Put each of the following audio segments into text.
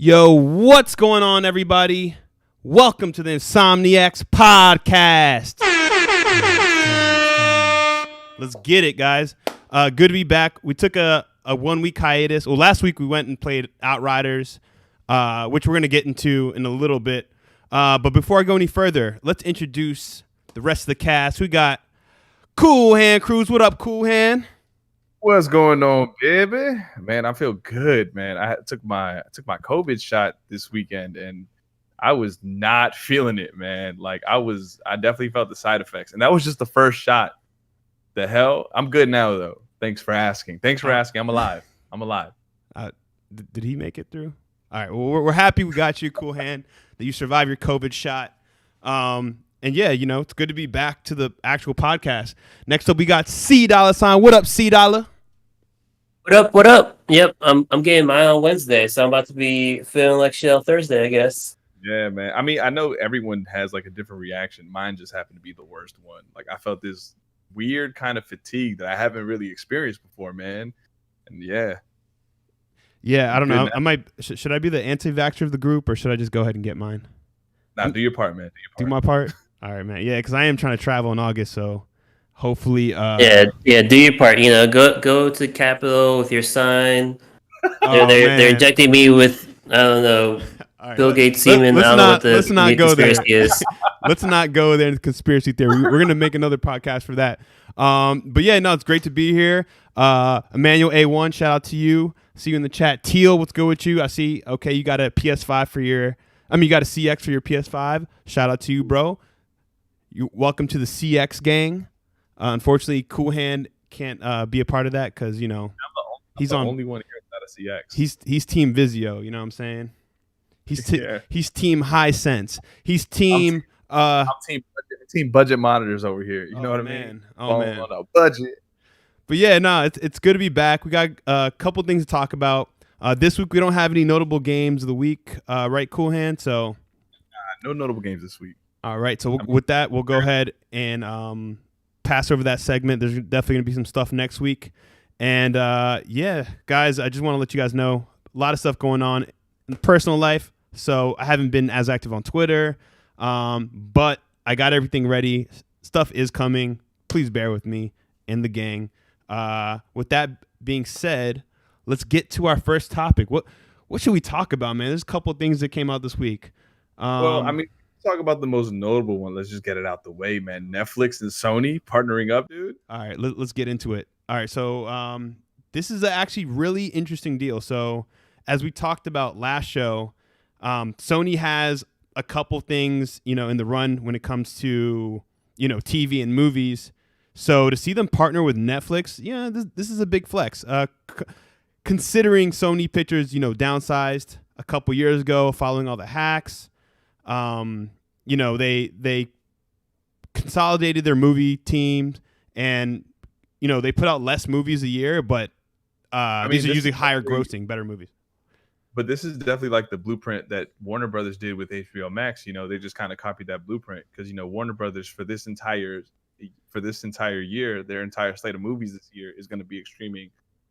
Yo, what's going on, everybody? Welcome to the INSOMNIACS Podcast. Let's get it, guys. Good to be back. We took a 1 week hiatus. Well, last week we went and played Outriders, which we're going to get into in a little bit. But before I go any further, let's introduce the rest of the cast. We got CoolHandCruz. What up, CoolHand? What's going on, baby? Man, I feel good, man. I took my COVID shot this weekend, and I was not feeling it, man. Like I definitely felt the side effects, and that was just the first shot. The hell, I'm good now, though. Thanks for asking. I'm alive. Did he make it through? All right. Well, we're happy we got you, CoolHand, that you survived your COVID shot. And yeah, it's good to be back to the actual podcast. Next up, we got C-Dolla sign. What up, C-Dolla? What up? Yep, I'm getting mine on Wednesday, so I'm about to be feeling like shit on Thursday, I guess. Yeah, man. I mean, I know everyone has like a different reaction. Mine just happened to be the worst one. Like I felt this weird kind of fatigue that I haven't really experienced before, man. And yeah, I don't know. I might. Should I be the anti-vaxxer of the group, or should I just go ahead and get mine? Nah, do your part, man. Do my part. All right, man. Yeah, because I am trying to travel in August, so hopefully. Yeah. Do your part. Go to the Capitol with your sign. They're injecting me with I don't know. Right, Bill Gates semen. Let's not go there. Let's not go there in conspiracy theory. We're gonna make another podcast for that. But yeah, no, it's great to be here. Emmanuel A1, shout out to you. See you in the chat. Teal, what's good with you? I see. Okay, you got a PS5 for your. You got a CX for your PS5. Shout out to you, bro. You welcome to the CX gang. Unfortunately, CoolHand can't be a part of that because he's the only one here that's not a CX. He's Team Vizio. You know what I'm saying? He's Team High Sense. He's Team. I'm team budget monitors over here. You know what I mean? Oh man, on a budget. But yeah, no, it's good to be back. We got a couple things to talk about. This week we don't have any notable games of the week, right, CoolHand? So no notable games this week. All right, so with that, we'll go ahead and pass over that segment. There's definitely going to be some stuff next week. And yeah, guys, I just want to let you guys know a lot of stuff going on in personal life. So I haven't been as active on Twitter, but I got everything ready. Stuff is coming. Please bear with me and the gang. With that being said, let's get to our first topic. What should we talk about, man? There's a couple of things that came out this week. Talk about the most notable one. Let's just get it out the way, man. Netflix and Sony partnering up, dude. All right, let's get into it. All right, so this is actually really interesting deal. So as we talked about last show, Sony has a couple things, in the run when it comes to, TV and movies. So to see them partner with Netflix, yeah, this is a big flex. Considering Sony Pictures, downsized a couple years ago following all the hacks. They consolidated their movie teams and, they put out less movies a year, but these are usually higher grossing, better movies. But this is definitely like the blueprint that Warner Brothers did with HBO Max. They just kind of copied that blueprint because, Warner Brothers for this entire year, their entire slate of movies this year is going to be streaming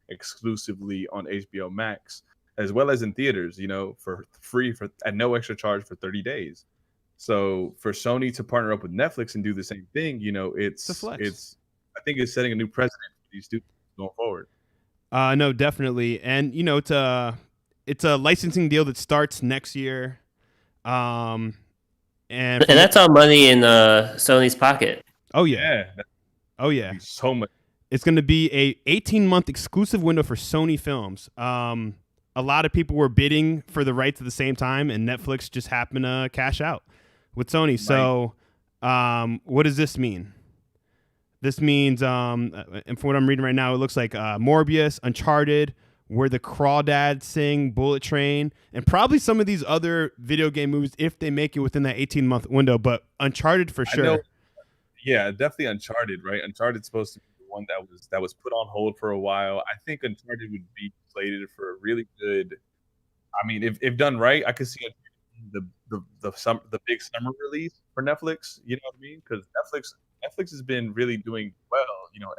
exclusively on HBO Max, as well as in theaters, for free at no extra charge for 30 days. So for Sony to partner up with Netflix and do the same thing, it's a flex. I think it's setting a new precedent for these studios going forward. No, definitely. And, it's a licensing deal that starts next year. And that's all money in Sony's pocket. Oh, yeah. Oh, yeah. So much. It's going to be a 18-month exclusive window for Sony films. A lot of people were bidding for the rights at the same time, and Netflix just happened to cash out with Sony. Right. So what does this mean? This means, and from what I'm reading right now, it looks like Morbius, Uncharted, Where the Crawdads Sing, Bullet Train, and probably some of these other video game movies if they make it within that 18-month window, but Uncharted for sure. Yeah, definitely Uncharted, right? Uncharted's supposed to be the one that was put on hold for a while. I think Uncharted would be slated for a really good. I mean, if done right, I could see the big summer release for Netflix. You know what I mean? Because Netflix has been really doing well.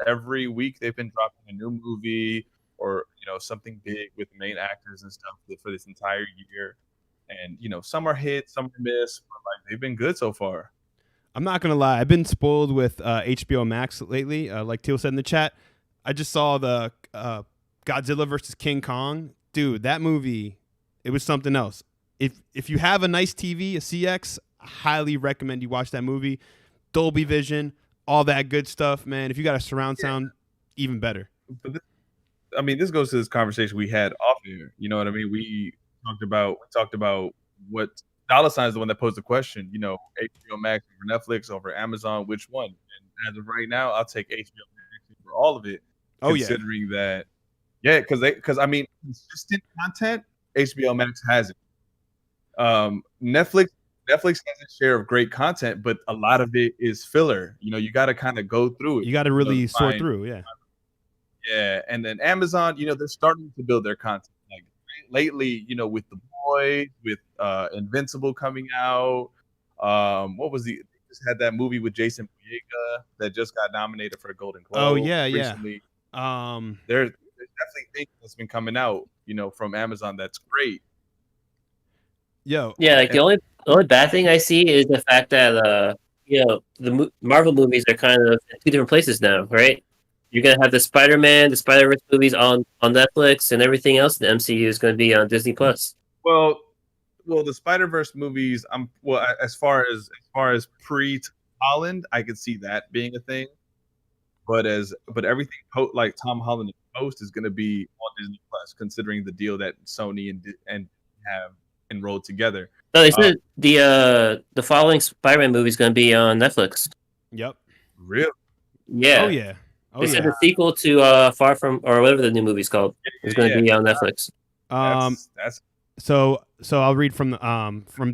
Every week they've been dropping a new movie or something big with main actors and stuff for this entire year. And some are hits, some are miss, but like they've been good so far. I'm not gonna lie, I've been spoiled with HBO Max lately. Like Teal said in the chat, I just saw the Godzilla versus King Kong. Dude, that movie, it was something else. If you have a nice TV, a CX, I highly recommend you watch that movie. Dolby Vision, all that good stuff, man. If you got a surround sound, even better. But this goes to this conversation we had off here. You know what I mean? We talked about what Dollar Sign is the one that posed the question. HBO Max over Netflix over Amazon, which one? And as of right now, I'll take HBO Max for all of it. Considering that, because consistent content, HBO Max has it. Netflix has a share of great content, but a lot of it is filler. You got to kind of go through it. You got to really sort through, yeah. Yeah, and then Amazon, they're starting to build their content. Like lately, with The Boys, with Invincible coming out. What was they just had that movie with Jason Boyega that just got nominated for the Golden Globe. Oh yeah, recently. There's definitely things that's been coming out, from Amazon that's great. Yo, yeah, like the only bad thing I see is the fact that the Marvel movies are kind of in two different places now, right? You're gonna have the Spider-Man, the Spider-Verse movies on Netflix, and everything else in the MCU is going to be on Disney Plus. Well, the Spider-Verse movies, as far as pre-Holland, I could see that being a thing. But everything like Tom Holland and post is going to be on Disney Plus, considering the deal that Sony and have enrolled together. No, they said the following Spider-Man movie is going to be on Netflix. Yep. Really? Yeah. Oh yeah. They said the sequel to Far From, or whatever the new movie's called, is going to be on Netflix. So I'll read from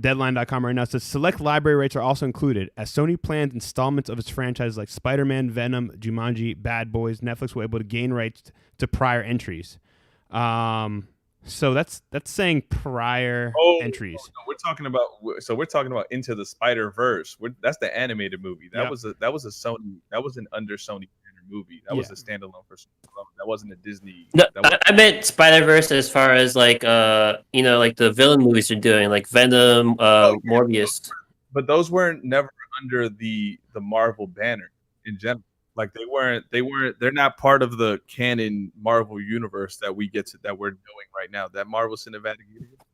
Deadline.com right now. It says select library rights are also included as Sony plans installments of its franchises like Spider-Man, Venom, Jumanji, Bad Boys. Netflix will be able to gain rights to prior entries. So that's saying prior entries. No, we're talking about Into the Spider-Verse. That's the animated movie. That was an under Sony movie. That was a standalone for Sony. That wasn't a Disney. No, I meant Spider-Verse as far as like like the villain movies are doing, like Venom, Morbius. But those weren't never under the Marvel banner in general. Like they're not part of the canon Marvel universe that we're doing right now. That Marvel Cinematic Universe,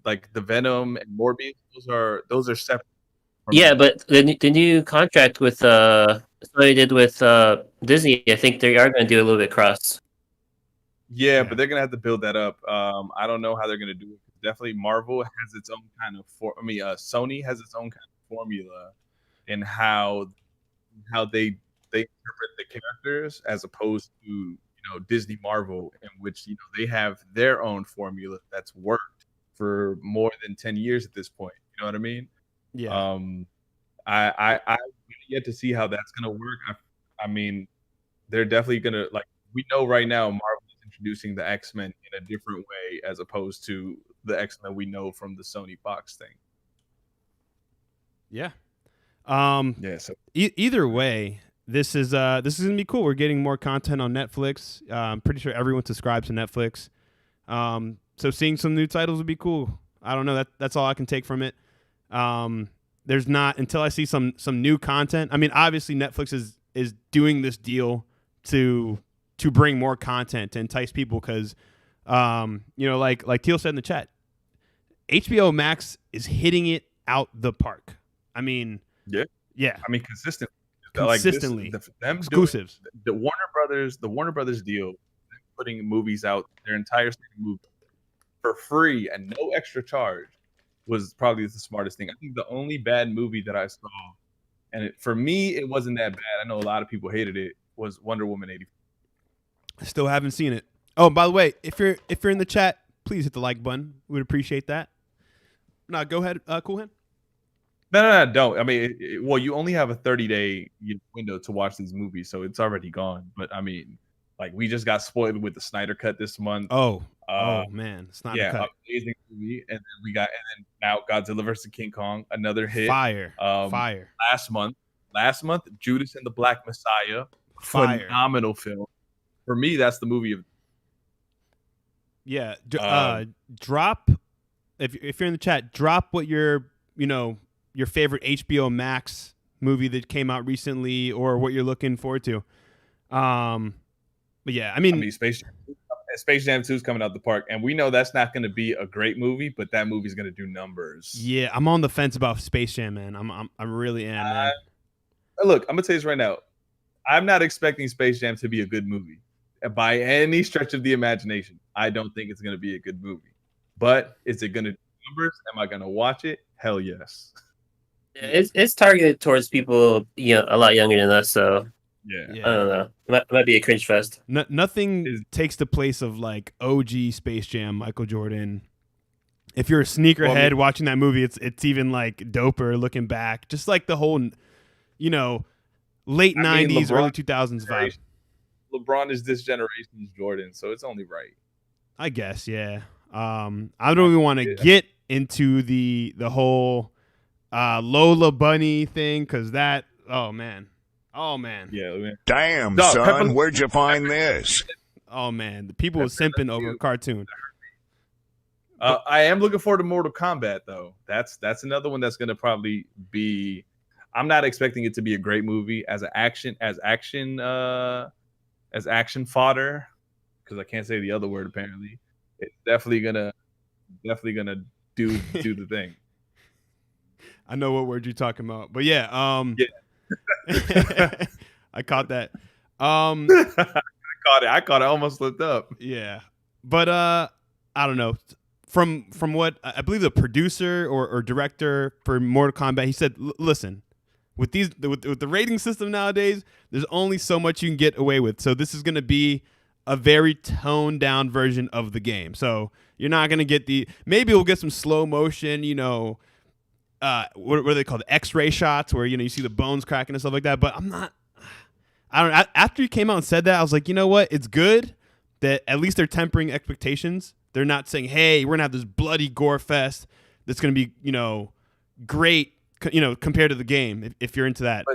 like the Venom and Morbius, those are separate. Yeah, but the new contract with Sony did with Disney, I think they are going to do a little bit cross. Yeah, but they're gonna have to build that up. I don't know how they're gonna do it. Definitely, Marvel has its own kind of Sony has its own kind of formula in how they interpret the characters, as opposed to Disney Marvel, in which they have their own formula that's worked for more than 10 years at this point. You know what I mean? Yeah. I yet to see how that's gonna work. I mean, they're definitely gonna, like, we know right now Marvel is introducing the X-Men in a different way as opposed to the X-Men we know from the Sony Fox thing. Yeah. So either way, this is gonna be cool. We're getting more content on Netflix. I'm pretty sure everyone subscribes to Netflix. So seeing some new titles would be cool. I don't know. That's all I can take from it. There's not, until I see some new content. I mean, obviously Netflix is doing this deal to bring more content to entice people because, like Teal said in the chat, HBO Max is hitting it out the park. I mean, yeah. I mean, consistently. Them exclusives. The Warner Brothers deal, putting movies out, their entire movie for free and no extra charge, was probably the smartest thing. I think the only bad movie that I saw, and for me it wasn't that bad, I know a lot of people hated it, was Wonder Woman 84. I still haven't seen it. Oh, by the way, if you're in the chat, please hit the like button. We'd appreciate that. No, go ahead, CoolHand. No, don't. I mean, you only have a 30-day window to watch these movies, so it's already gone. But I mean, like, we just got spoiled with the Snyder Cut this month. Oh man, Snyder Cut. Amazing movie. And then now Godzilla vs. King Kong, another hit. Fire. Last month, Judas and the Black Messiah. Fire. Phenomenal film. For me, that's the movie of. Yeah. Drop if you're in the chat. Drop what your favorite HBO Max movie that came out recently, or what you're looking forward to. But yeah, I mean Space Jam 2 is coming out the park, and we know that's not going to be a great movie, but that movie's going to do numbers. Yeah, I'm on the fence about Space Jam, man. I really am, man. Look, I'm gonna tell you this right now. I'm not expecting Space Jam to be a good movie by any stretch of the imagination. I don't think it's going to be a good movie. But is it going to do numbers? Am I going to watch it? Hell yes. Yeah, it's targeted towards people a lot younger than us, so yeah. I don't know. It might be a cringe fest. Nothing takes the place of like OG Space Jam, Michael Jordan. If you're a sneakerhead watching that movie, it's even like doper looking back. Just like the whole, late 90s, early 2000s vibe. LeBron is this generation's Jordan, so it's only right. I guess, yeah. I don't even want to get into the whole Lola Bunny thing, because that, oh man. Yeah, man. Damn, son, where'd you find this? Oh man, the people were simping over a cartoon. I am looking forward to Mortal Kombat, though. That's another one that's going to probably be. I'm not expecting it to be a great movie as action fodder, because I can't say the other word apparently. It's definitely gonna do the thing. I know what word you're talking about, but yeah, I caught that. I caught it. Almost slipped up. Yeah, but I don't know. From what I believe the producer or director for Mortal Kombat, he said, listen, with the rating system nowadays, there's only so much you can get away with. So this is going to be a very toned down version of the game. So you're not going to get maybe we'll get some slow motion, what are they called? X-ray shots where, you see the bones cracking and stuff like that. But after he came out and said that, I was like, you know what? It's good that at least they're tempering expectations. They're not saying, hey, we're going to have this bloody gore fest that's going to be, great, compared to the game, if you're into that.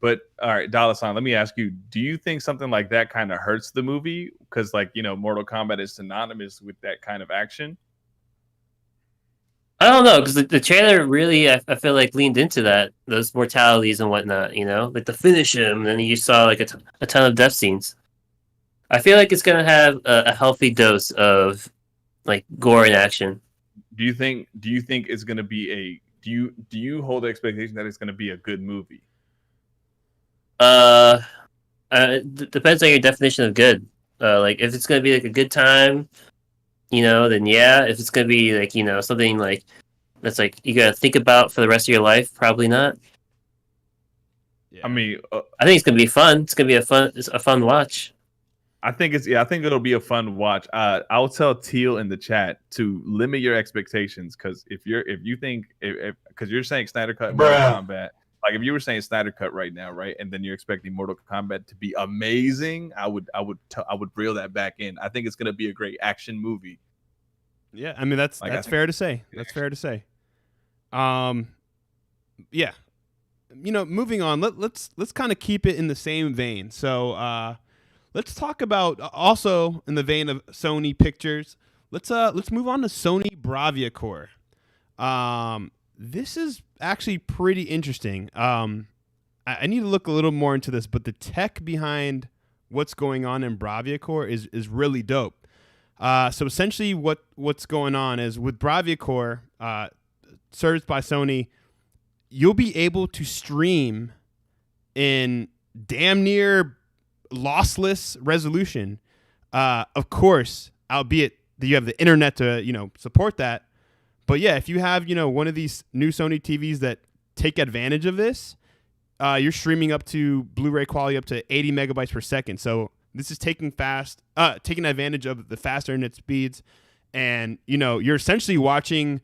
But all right, Dollar Sign, let me ask you, do you think something like that kind of hurts the movie? Because, Mortal Kombat is synonymous with that kind of action. I don't know, because the trailer really, I feel like, leaned into those mortalities and whatnot, like the finish him, and then you saw like a ton of death scenes. I feel like it's going to have a healthy dose of like gore and action. Do you think it's going to be do you hold the expectation that it's going to be a good movie? Depends on your definition of good. Like if it's going to be like a good time, then yeah. If it's going to be like, something like that's like you got to think about for the rest of your life, probably not. Yeah. I mean, I think it's going to be fun. It's going to be a fun watch. I think it'll be a fun watch. I'll tell Teal in the chat to limit your expectations, because if you think because you're saying Snyder Cut Mortal Kombat, like if you were saying Snyder Cut right now, right, and then you're expecting Mortal Kombat to be amazing, I would reel that back in. I think it's gonna be a great action movie. Yeah, I mean that's fair to say. That's fair to say. Yeah, moving on. Let's kind of keep it in the same vein. So. Let's talk about also in the vein of Sony Pictures. Let's move on to Sony Bravia Core. This is actually pretty interesting. I need to look a little more into this, but the tech behind what's going on in Bravia Core is really dope. So essentially, what's going on is with Bravia Core, serviced by Sony, you'll be able to stream in damn near lossless resolution, of course, albeit that you have the internet to support that. But yeah, if you have one of these new Sony TVs that take advantage of this, you're streaming up to Blu-ray quality up to 80 megabytes per second. So this is taking advantage of the faster internet speeds, and you're essentially watching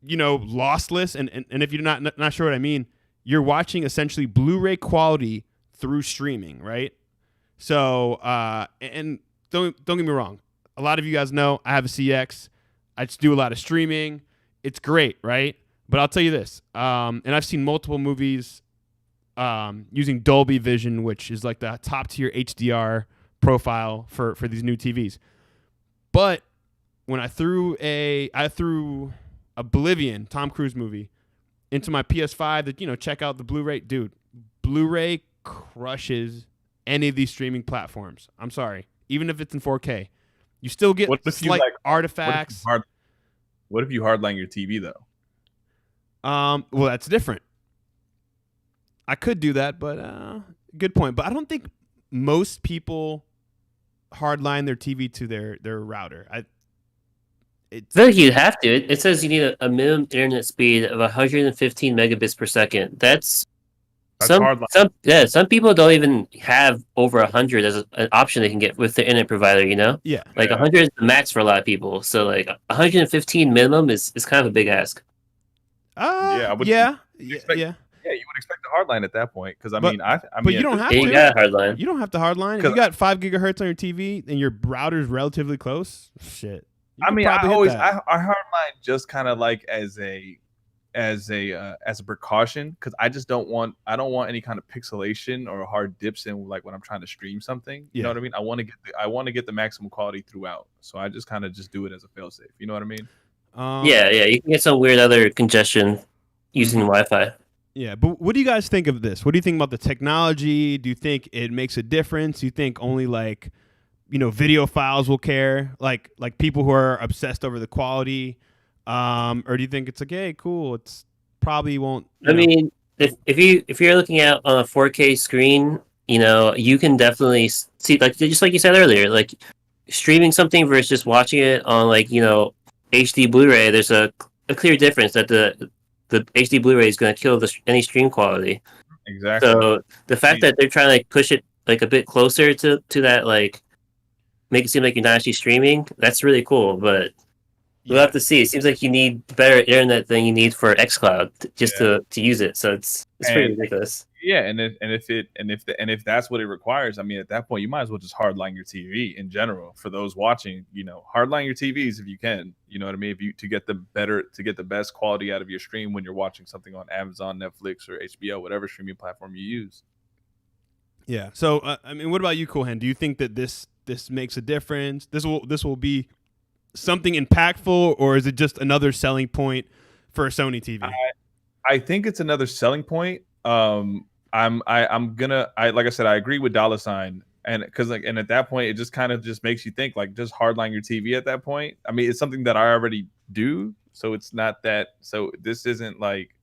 lossless, and if you're not sure what I mean, you're watching essentially Blu-ray quality through streaming, right? So, and don't get me wrong. A lot of you guys know I have a CX. I just do a lot of streaming. It's great, right? But I'll tell you this, and I've seen multiple movies using Dolby Vision, which is like the top tier HDR profile for these new TVs. But when I threw Oblivion, Tom Cruise movie, into my PS5 to check out the Blu-ray, dude, Blu-ray crushes any of these streaming platforms. I'm sorry, even if it's in 4K, you still get slight artifacts. What if you hardline your TV though? Well, that's different. I could do that, but good point. But I don't think most people hardline their TV to their router. I feel like you'd have to. It says you need a minimum internet speed of 115 megabits per second. That's some people don't even have over 100 as an option they can get with the internet provider. Yeah, like 100 is the max for a lot of people. So like 115 minimum is kind of a big ask. Yeah. Yeah, you would expect the hardline at that point because I mean, but you don't have to. You got hardline. You don't have to hardline. If you got 5 gigahertz on your TV and your router's relatively close, shit. I mean, I hardline just kind of like as a precaution because I don't want any kind of pixelation or hard dips in like when I'm trying to stream something. You know what I mean? I want to get the maximum quality throughout. So I just kind of just do it as a failsafe. You know what I mean? Yeah. You can get some weird other congestion using Wi-Fi. Yeah, but what do you guys think of this? What do you think about the technology? Do you think it makes a difference? Do you think only like, video files will care? Like people who are obsessed over the quality? Or do you think it's like, hey, cool, it's probably won't. I mean, if you're looking at on a 4K screen, you can definitely see, like just like you said earlier, like streaming something versus just watching it on like HD Blu-ray. There's a clear difference that the HD Blu-ray is going to kill any stream quality. Exactly. So the fact that they're trying to like push it like a bit closer to that, like make it seem like you're not actually streaming, that's really cool. But we'll have to see. It seems like you need better internet than you need for xCloud to use it. So it's pretty ridiculous. Yeah, and if that's what it requires, I mean, at that point, you might as well just hardline your TV in general. For those watching, hardline your TVs if you can. You know what I mean? To get the best quality out of your stream when you're watching something on Amazon, Netflix, or HBO, whatever streaming platform you use. Yeah. So I mean, what about you, CoolHand? Do you think that this makes a difference? This will be something impactful, or is it just another selling point for a Sony TV? I think it's another selling point. I'm gonna like I said, I agree with $, and because at that point it just kind of just makes you think like just hardline your TV at that point. I mean, it's something that I already do, so it's not that. So this isn't like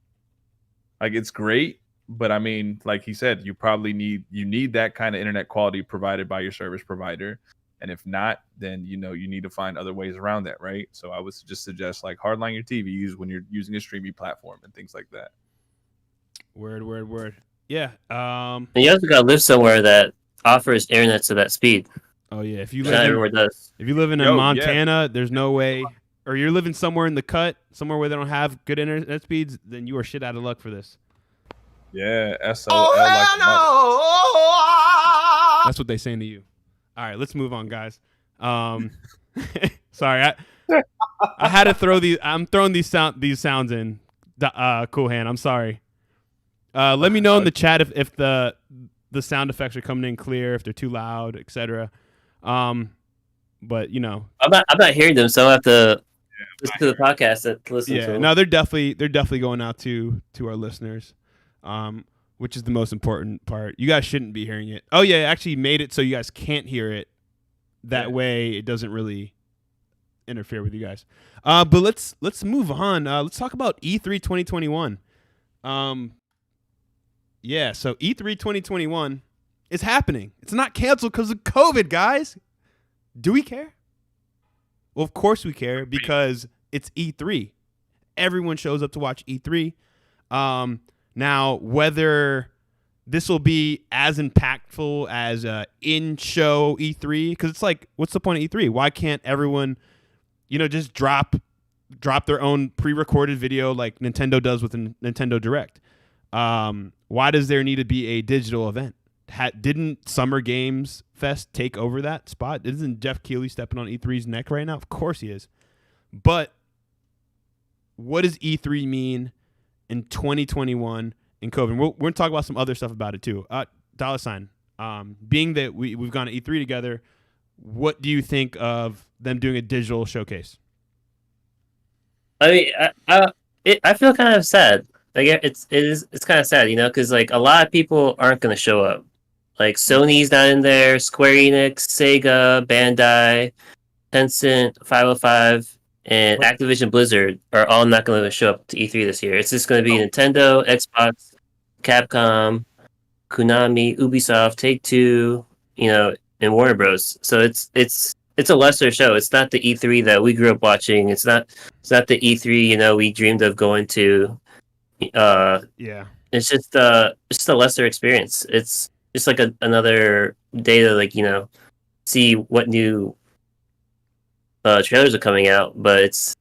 it's great, but I mean, like he said, you probably need that kind of internet quality provided by your service provider. And if not, then you need to find other ways around that, right? So I would just suggest like hardline your TVs when you're using a streaming platform and things like that. Word. Yeah. And you also got to live somewhere that offers internet to that speed. Oh yeah, if you not everywhere does. If you live in Montana, there's no way, or you're living somewhere in the cut, somewhere where they don't have good internet speeds, then you are shit out of luck for this. Yeah, SOL. That's what they saying to you. All right, let's move on, guys. Sorry, I had to throw these. I'm throwing these sounds in. CoolHand, I'm sorry. Let me know in the chat if the sound effects are coming in clear, if they're too loud, etc. But I'm not hearing them, so I have to listen to the podcast to listen to them. No, they're definitely going out to our listeners, which is the most important part. You guys shouldn't be hearing it. Oh yeah, actually made it so you guys can't hear it. That way, it doesn't really interfere with you guys. But let's move on. Let's talk about E3 2021. Yeah, so E3 2021 is happening. It's not canceled because of COVID, guys. Do we care? Well, of course we care because it's E3. Everyone shows up to watch E3. Now, whether this will be as impactful as in-show E3, because it's like, what's the point of E3? Why can't everyone, just drop their own pre-recorded video like Nintendo does with Nintendo Direct? Why does there need to be a digital event? Didn't Summer Games Fest take over that spot? Isn't Jeff Keighley stepping on E3's neck right now? Of course he is. But what does E3 mean in 2021 in COVID? We're going to talk about some other stuff about it too. $, being that we've gone to E3 together, what do you think of them doing a digital showcase? I mean, I feel kind of sad. Like it's kind of sad, because like a lot of people aren't going to show up. Like Sony's not in there, Square Enix, Sega, Bandai, Tencent, 505, and Activision Blizzard are all not going to show up to E3 this year. It's just going to be Nintendo, Xbox, Capcom, Konami, Ubisoft, Take-Two, and Warner Bros. So it's a lesser show. It's not the E3 that we grew up watching. It's not the E3 we dreamed of going to. It's just a lesser experience. It's just like another day to see what new trailers are coming out, but it's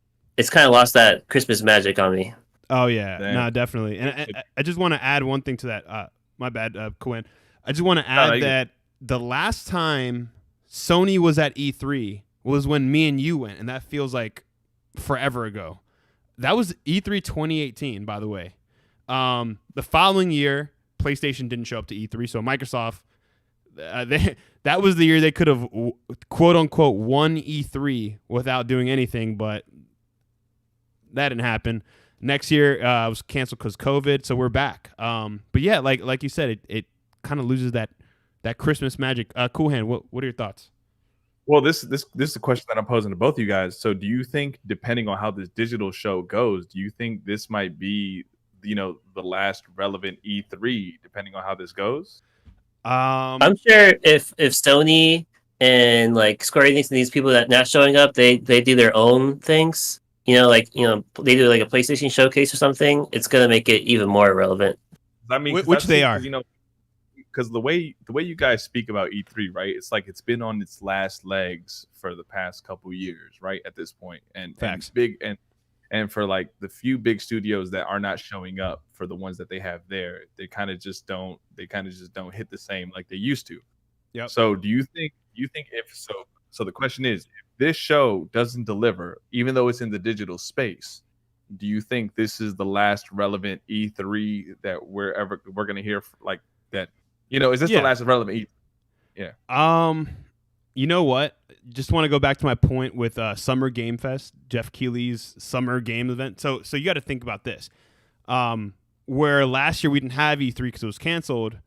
kind of lost that Christmas magic on me. Oh yeah, no, definitely. And I just want to add one thing to that. My bad, Quinn. I just want to add that the last time Sony was at E3 was when me and you went, and that feels like forever ago. That was E3 2018, by the way. The following year, PlayStation didn't show up to E3, so Microsoft, that was the year they could have quote unquote won E3 without doing anything, but that didn't happen. Next year it was canceled because COVID, so we're back. But yeah, like you said, it kind of loses that Christmas magic. CoolHand, what are your thoughts? Well, this is a question that I'm posing to both of you guys. So, do you think, depending on how this digital show goes, do you think this might be, the last relevant E3, depending on how this goes? I'm sure if Sony and like Square Enix and these people that not showing up, they do their own things. They do like a PlayStation showcase or something. It's gonna make it even more relevant. I mean, which they are. Because the way you guys speak about E3, right? It's like it's been on its last legs for the past couple years, right? At this point, and big and for like the few big studios that are not showing up, for the ones that they have there, they kind of just don't hit the same like they used to. Yeah. So do you think if so? So the question is, if this show doesn't deliver, even though it's in the digital space, do you think this is the last relevant E3 that we're going to hear like that? Is this the last relevant E3? Yeah. You know what? Just want to go back to my point with Summer Game Fest, Jeff Keighley's Summer Game event. So you got to think about this. Where last year we didn't have E3 because it was canceled.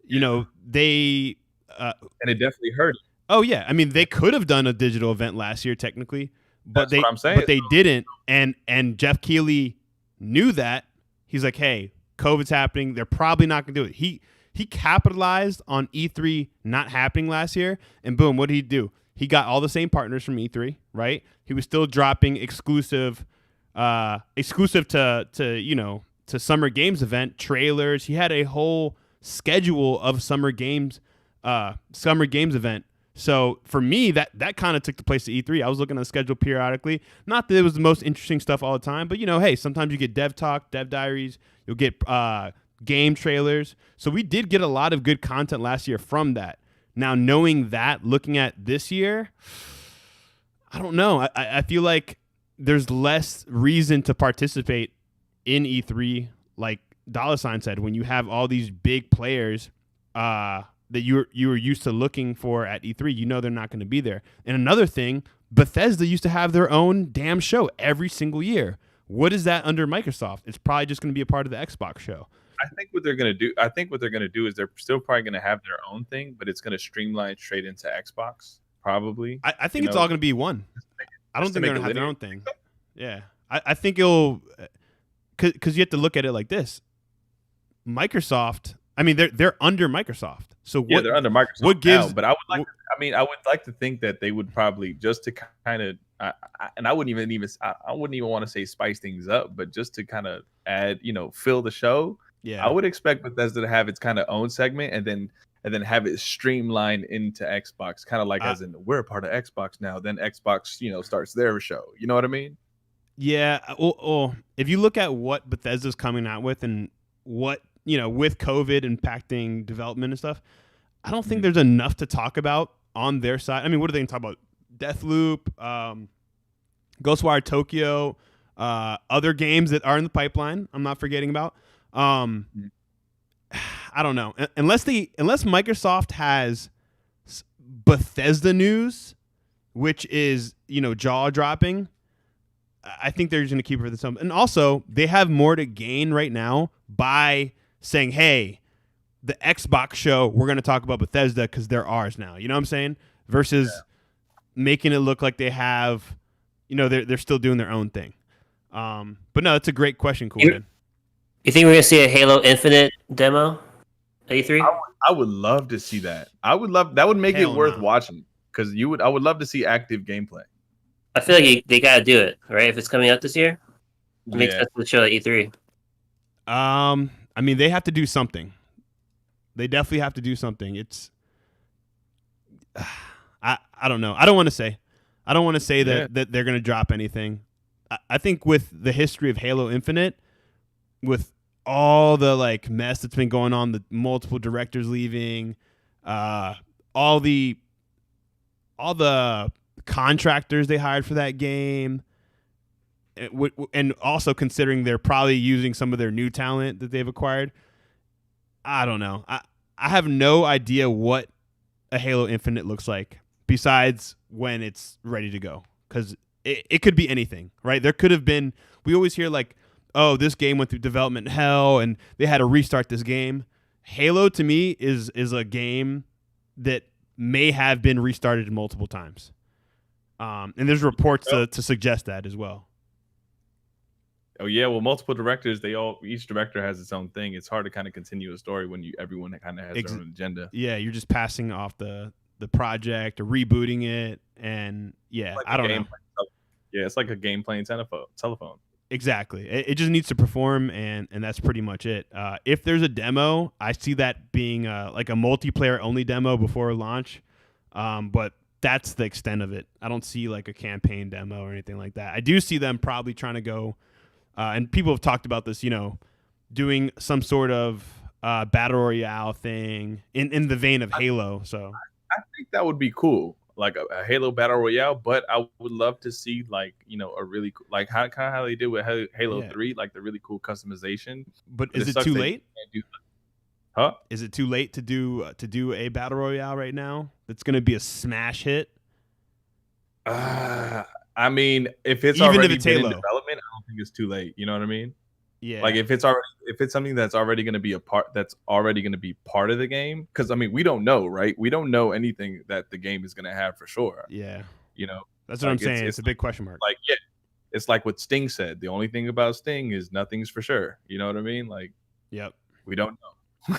They and it definitely hurt. Oh yeah, I mean they could have done a digital event last year technically, but That's what I'm saying. But they didn't. And Jeff Keighley knew that. He's like, hey, COVID's happening. They're probably not going to do it. He capitalized on E3 not happening last year, and boom, what did he do? He got all the same partners from E3, right? He was still dropping exclusive to Summer Games event trailers. He had a whole schedule of Summer Games event. So for me, that kind of took the place of E3. I was looking at the schedule periodically. Not that it was the most interesting stuff all the time, but hey, sometimes you get dev talk, dev diaries. You'll get game trailers. So we did get a lot of good content last year from that. Now, knowing that, looking at this year, I don't know. I feel like there's less reason to participate in E3, like Dollar Sign said, when you have all these big players that you were used to looking for at E3. They're not going to be there. And another thing, Bethesda used to have their own damn show every single year. What is that under Microsoft? It's probably just going to be a part of the Xbox show. I think what they're going to do is they're still probably going to have their own thing, but it's going to streamline straight into Xbox, probably. I think it's all going to be one. I don't think they're going to have their own thing. Yeah. I think it'll... Because you have to look at it like this. Microsoft... I mean, they're under Microsoft. So they're under Microsoft what gives, now, but I would like to think that they would probably, just to kind of... and I wouldn't even want to say spice things up, but just to kind of add, fill the show... Yeah, I would expect Bethesda to have its kind of own segment and then have it streamlined into Xbox, kind of like as in we're a part of Xbox now. Then Xbox, starts their show. You know what I mean? Yeah. If you look at what Bethesda's coming out with and what with COVID impacting development and stuff, I don't think there's enough to talk about on their side. I mean, what are they going to talk about? Deathloop, Ghostwire Tokyo, other games that are in the pipeline. I'm not forgetting about. I don't know. Unless Microsoft has Bethesda news, which is, jaw dropping, I think they're just going to keep it for themselves. And also, they have more to gain right now by saying, hey, the Xbox show, we're going to talk about Bethesda because they're ours now. You know what I'm saying? Versus making it look like they have, they're still doing their own thing. But no, it's a great question, Cool Man. You think we're going to see a Halo Infinite demo at E3? I would love to see that. That would make it worth watching because I would love to see active gameplay. I feel like they got to do it, right? If it's coming out this year, it makes sense to show at E3. I mean, they have to do something. They definitely have to do something. It's, I don't know. I don't want to say that they're going to drop anything. I think with the history of Halo Infinite, with all the mess that's been going on, the multiple directors leaving, all the contractors they hired for that game, and also considering they're probably using some of their new talent that they've acquired, I don't know. I have no idea what a Halo Infinite looks like besides when it's ready to go, because it could be anything, right? There could have been, we always hear oh, this game went through development hell and they had to restart this game. Halo to me is a game that may have been restarted multiple times. And there's reports to suggest that as well. Oh yeah, well, multiple directors, each director has its own thing. It's hard to kind of continue a story when everyone kind of has their own agenda. Yeah, you're just passing off the project or rebooting it, and I don't know. Yeah, it's like a game playing telephone. Exactly. It just needs to perform, and that's pretty much it. If there's a demo, I see that being a multiplayer only demo before launch, but that's the extent of it. I don't see a campaign demo or anything like that. I do see them probably trying to go, and people have talked about this, doing some sort of battle royale thing in the vein of Halo. So I think that would be cool. A Halo battle royale, but I would love to see a really cool, how they did with Halo 3, the really cool customization. But is it too late? Is it too late to do a battle royale right now? That's going to be a smash hit. I mean, if it's Even already if it's been Halo. in development, I don't think it's too late. You know what I mean? Yeah. If it's something that's already going to be part of the game, because I mean, we don't know, right? We don't know anything that the game is going to have for sure. Yeah. That's what I'm Like, saying. It's a big question mark. It's like what Sting said. The only thing about Sting is nothing's for sure. You know what I mean? Yep. We don't know.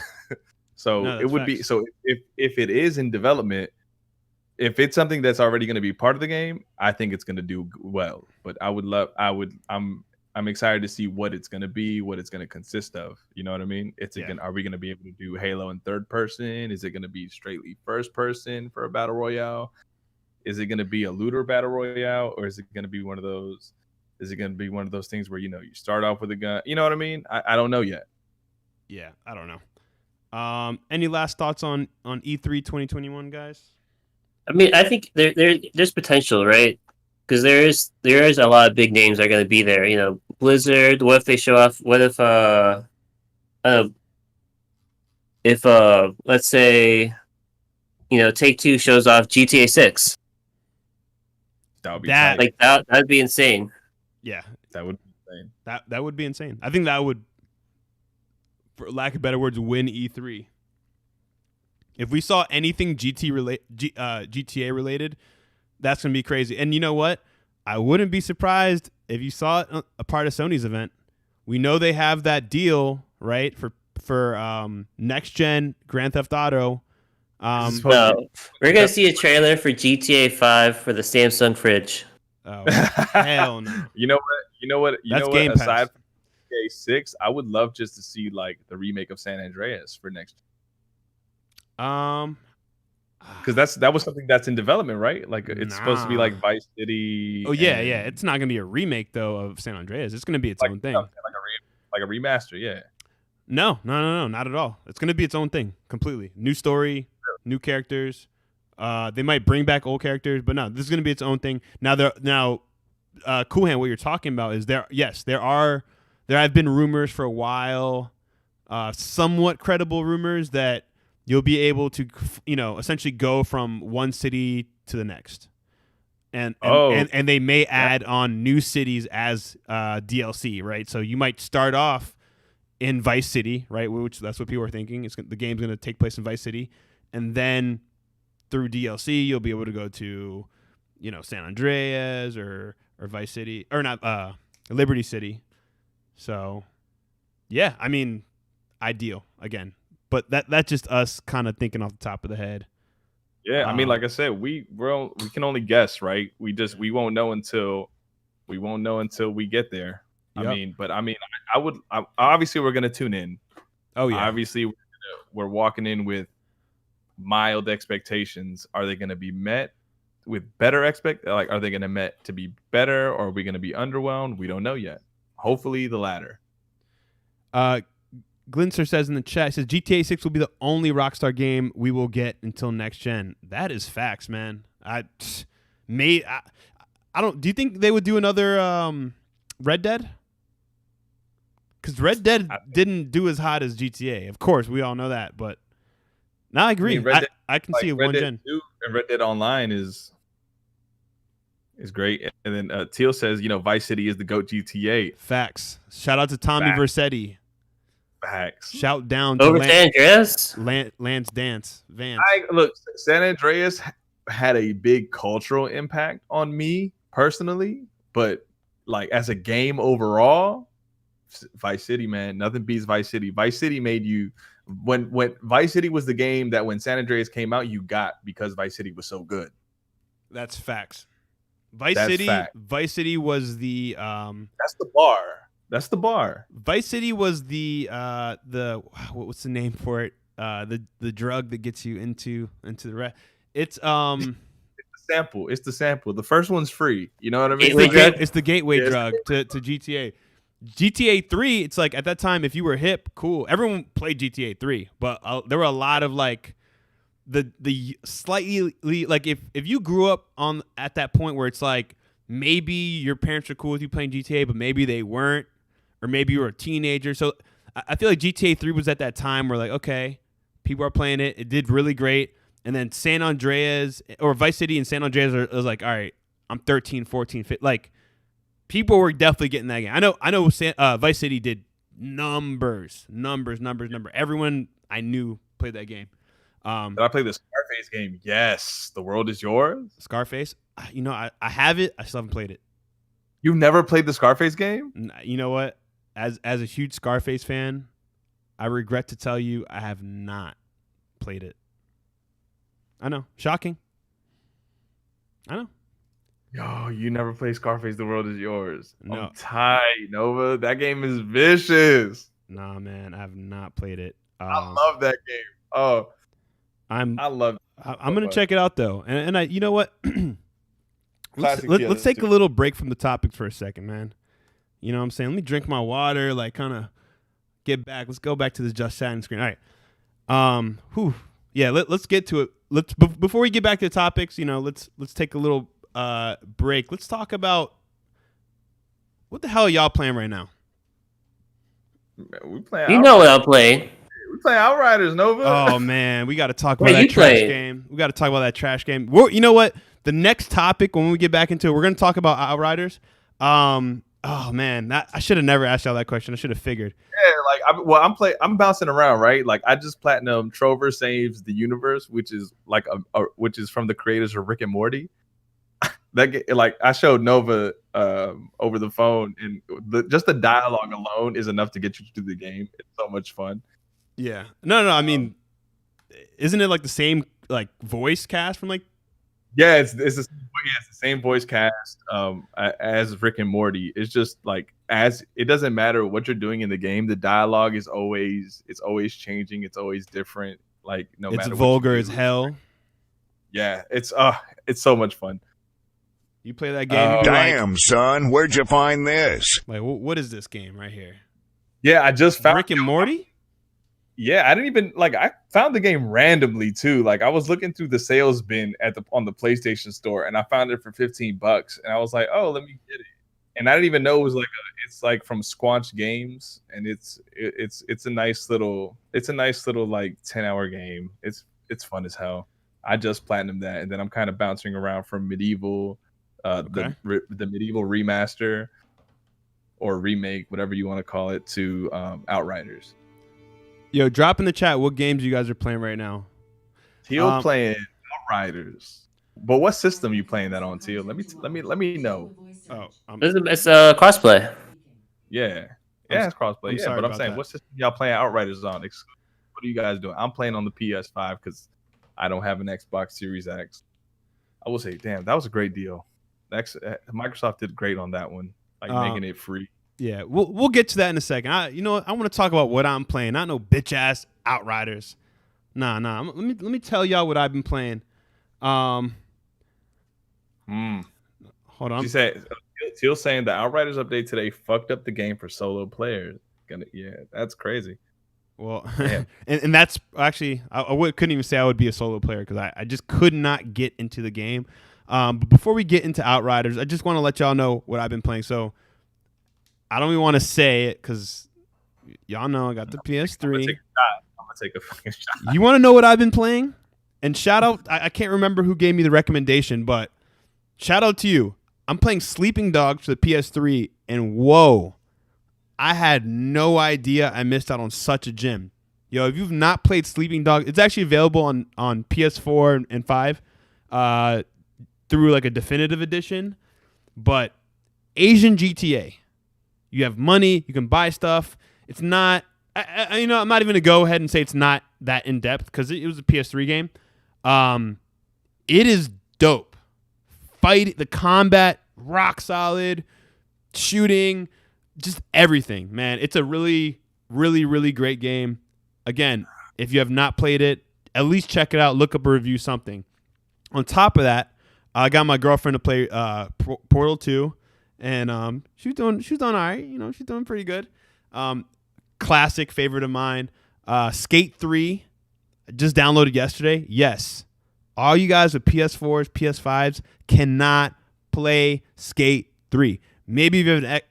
So No, it would be, so if it is in development, if it's something that's already going to be part of the game, I think it's going to do well. But I'm excited to see what it's going to be, what it's going to consist of. You know what I mean? Are we going to be able to do Halo in third person? Is it going to be straightly first person for a battle royale? Is it going to be a looter battle royale, or is it going to be one of those? Is it going to be one of those things where you start off with a gun? You know what I mean? I don't know yet. Yeah, I don't know. Any last thoughts on E3 2021, guys? I mean, I think there's potential, right? Because there is a lot of big names that are going to be there. Blizzard. What if they show off? What if let's say, Take-Two shows off GTA 6? That would be tight. That'd be insane. Yeah, that would be insane. That would be insane. I think that would, for lack of better words, win E3. If we saw anything GTA related, that's going to be crazy. And you know what? I wouldn't be surprised if you saw it a part of Sony's event. We know they have that deal, right, for next gen Grand Theft Auto. No, we're going to see a trailer for GTA 5 for the Samsung fridge. Oh, hell no. You know what? That's Gamepass. Aside from GTA 6, I would love just to see the remake of San Andreas for next. Because that was something that's in development, right? It's supposed to be like Vice City. Oh yeah. It's not gonna be a remake though of San Andreas. It's gonna be its own thing. Like a remaster, yeah. No, not at all. It's gonna be its own thing completely. New story, new characters. They might bring back old characters, but no, this is gonna be its own thing. Now, Cool Hand, what you're talking about is there have been rumors for a while, somewhat credible rumors that you'll be able to, essentially go from one city to the next. And they may add on new cities as DLC, right? So you might start off in Vice City, right? Which that's what people are thinking. The game's going to take place in Vice City, and then through DLC you'll be able to go to, San Andreas or Vice City, or not Liberty City. So, yeah, I mean, ideal again, but that's just us kind of thinking off the top of the head. Yeah, I mean, like I said, we can only guess, right? We won't know until we get there. Yep. Obviously we're gonna tune in. Oh yeah, obviously we're walking in with mild expectations. Are they gonna be met with better are they gonna met to be better, or are we gonna be underwhelmed? We don't know yet. Hopefully the latter. Glinster says in the chat, he says GTA 6 will be the only Rockstar game we will get until next gen. That is facts, man. I don't. Do you think they would do another Red Dead? Because Red Dead didn't do as hot as GTA. Of course, we all know that. But no, I agree. I can see one gen. 2 and Red Dead Online is great. And then Teal says, Vice City is the GOAT GTA. Facts. Shout out to Tommy Vercetti. Facts. Shout down to over San Andreas. Lance Vance. Look, San Andreas had a big cultural impact on me personally, but like as a game overall, Vice City, man, nothing beats Vice City. Vice City made you when Vice City was the game that when San Andreas came out, you got because Vice City was so good. That's facts. Vice City was the that's the bar. That's the bar. Vice City was the what's the name for it? The drug that gets you into the rest. It's the sample. It's the sample. The first one's free. You know what I mean? It's the gateway drug to GTA. GTA 3, it's like at that time, if you were hip, cool. Everyone played GTA 3, but there were a lot of like the slightly like if you grew up at that point where it's like maybe your parents are cool with you playing GTA, but maybe they weren't, or maybe you were a teenager. So I feel like GTA 3 was at that time where like, okay, people are playing it. It did really great. And then San Andreas or Vice City and San Andreas was like, all right, I'm 13, 14, 15. Like people were definitely getting that game. I know Vice City did numbers. Everyone I knew played that game. Did I play the Scarface game? Yes. The World Is Yours? Scarface? I have it. I still haven't played it. You've never played the Scarface game? You know what? As a huge Scarface fan, I regret to tell you I have not played it. I know. Shocking. I know. Yo, you never played Scarface, The World Is Yours. No. I'm tight, Nova. That game is vicious. Nah, man. I have not played it. I love that game. Oh, I love it. I'm going to check it out, though. And I, you know what? Let's take a little break from the topics for a second, man. You know what I'm saying? Let me drink my water, like kind of get back. Let's go back to this just chatting screen. All right. Yeah, let's get to it. Before we get back to the topics, let's take a little break. Let's talk about what the hell are y'all playing right now? We play. You know what I'm playing. We play Outriders, Nova. Oh man, we got to talk about that trash game. We got to talk about that trash game. You know what? The next topic when we get back into it, we're going to talk about Outriders. Oh man, I should have never asked y'all that question. I should have figured. Yeah, I'm bouncing around, right? Like I just platinum Trover Saves the Universe, which is like which is from the creators of Rick and Morty. I showed Nova over the phone, and just the dialogue alone is enough to get you through the game. It's so much fun. Yeah. No. I mean, isn't it like the same like voice cast from like? Yeah, it's the same voice cast as Rick and Morty. It's just like it doesn't matter what you're doing in the game. The dialogue is always changing. It's always different. Like no matter. It's vulgar as hell. Yeah, it's so much fun. You play that game. Damn, son, where'd you find this? Like, what is this game right here? Yeah, I just found Rick and Morty. Yeah, I didn't even I found the game randomly too. Like I was looking through the sales bin on the PlayStation Store, and I found it for $15, and I was like, "Oh, let me get it." and I didn't even know it was like it's like from Squanch Games, and it's a nice little like 10-hour game. It's fun as hell. I just platinumed that, and then I'm kind of bouncing around from Medieval, the Medieval remaster or remake, whatever you want to call it, to Outriders. Yo, drop in the chat what games you guys are playing right now. Teal playing Outriders. But what system you playing that on, Teal? Let me know. Oh, it's crossplay. Yeah, it's crossplay. Yeah, but I'm saying, what system y'all playing Outriders on? What are you guys doing? I'm playing on the PS5 because I don't have an Xbox Series X. I will say, damn, that was a great deal. Microsoft did great on that one, like making it free. Yeah, we'll get to that in a second. I want to talk about what I'm playing. Not no bitch ass Outriders. Nah. Let me tell y'all what I've been playing. Hold on. She said, Teal saying the Outriders update today fucked up the game for solo players. Yeah, that's crazy. Well, and that's actually couldn't even say I would be a solo player because I just could not get into the game. But before we get into Outriders, I just want to let y'all know what I've been playing. So I don't even want to say it because y'all know I got the PS3. I'm gonna take a fucking shot. You want to know what I've been playing? And shout out, I can't remember who gave me the recommendation, but shout out to you. I'm playing Sleeping Dogs for the PS3, and whoa, I had no idea I missed out on such a gem. Yo, if you've not played Sleeping Dogs, it's actually available on PS4 and 5 through like a definitive edition. But Asian GTA, you have money, you can buy stuff. It's not, I'm not even gonna go ahead and say it's not that in depth because it was a PS3 game. It is dope. The combat, rock solid, shooting, just everything, man. It's a really, really, really great game. Again, if you have not played it, at least check it out. Look up a review, something. On top of that, I got my girlfriend to play Portal 2, and she's doing all right. She's doing pretty good. Classic favorite of mine. Skate 3, just downloaded yesterday. Yes, all you guys with PS4s, PS5s cannot play Skate 3. Maybe if you have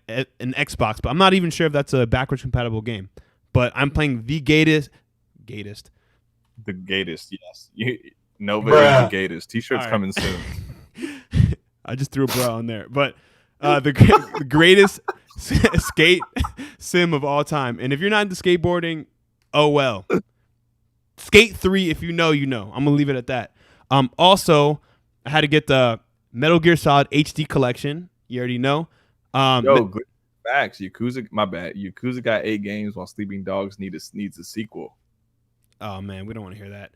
an Xbox, but I'm not even sure if that's a backwards compatible game. But I'm playing the Gatest. The Gatest, yes. Nova is the Gatest. T-shirts right. Coming soon. I just threw a bra on there. But the greatest skate sim of all time. And if you're not into skateboarding, oh well. Skate 3, if you know, you know. I'm going to leave it at that. Also, I had to get the Metal Gear Solid HD collection. You already know. Good facts. Yakuza, my bad. Yakuza got 8 games while Sleeping Dogs needs a sequel. Oh, man, we don't want to hear that.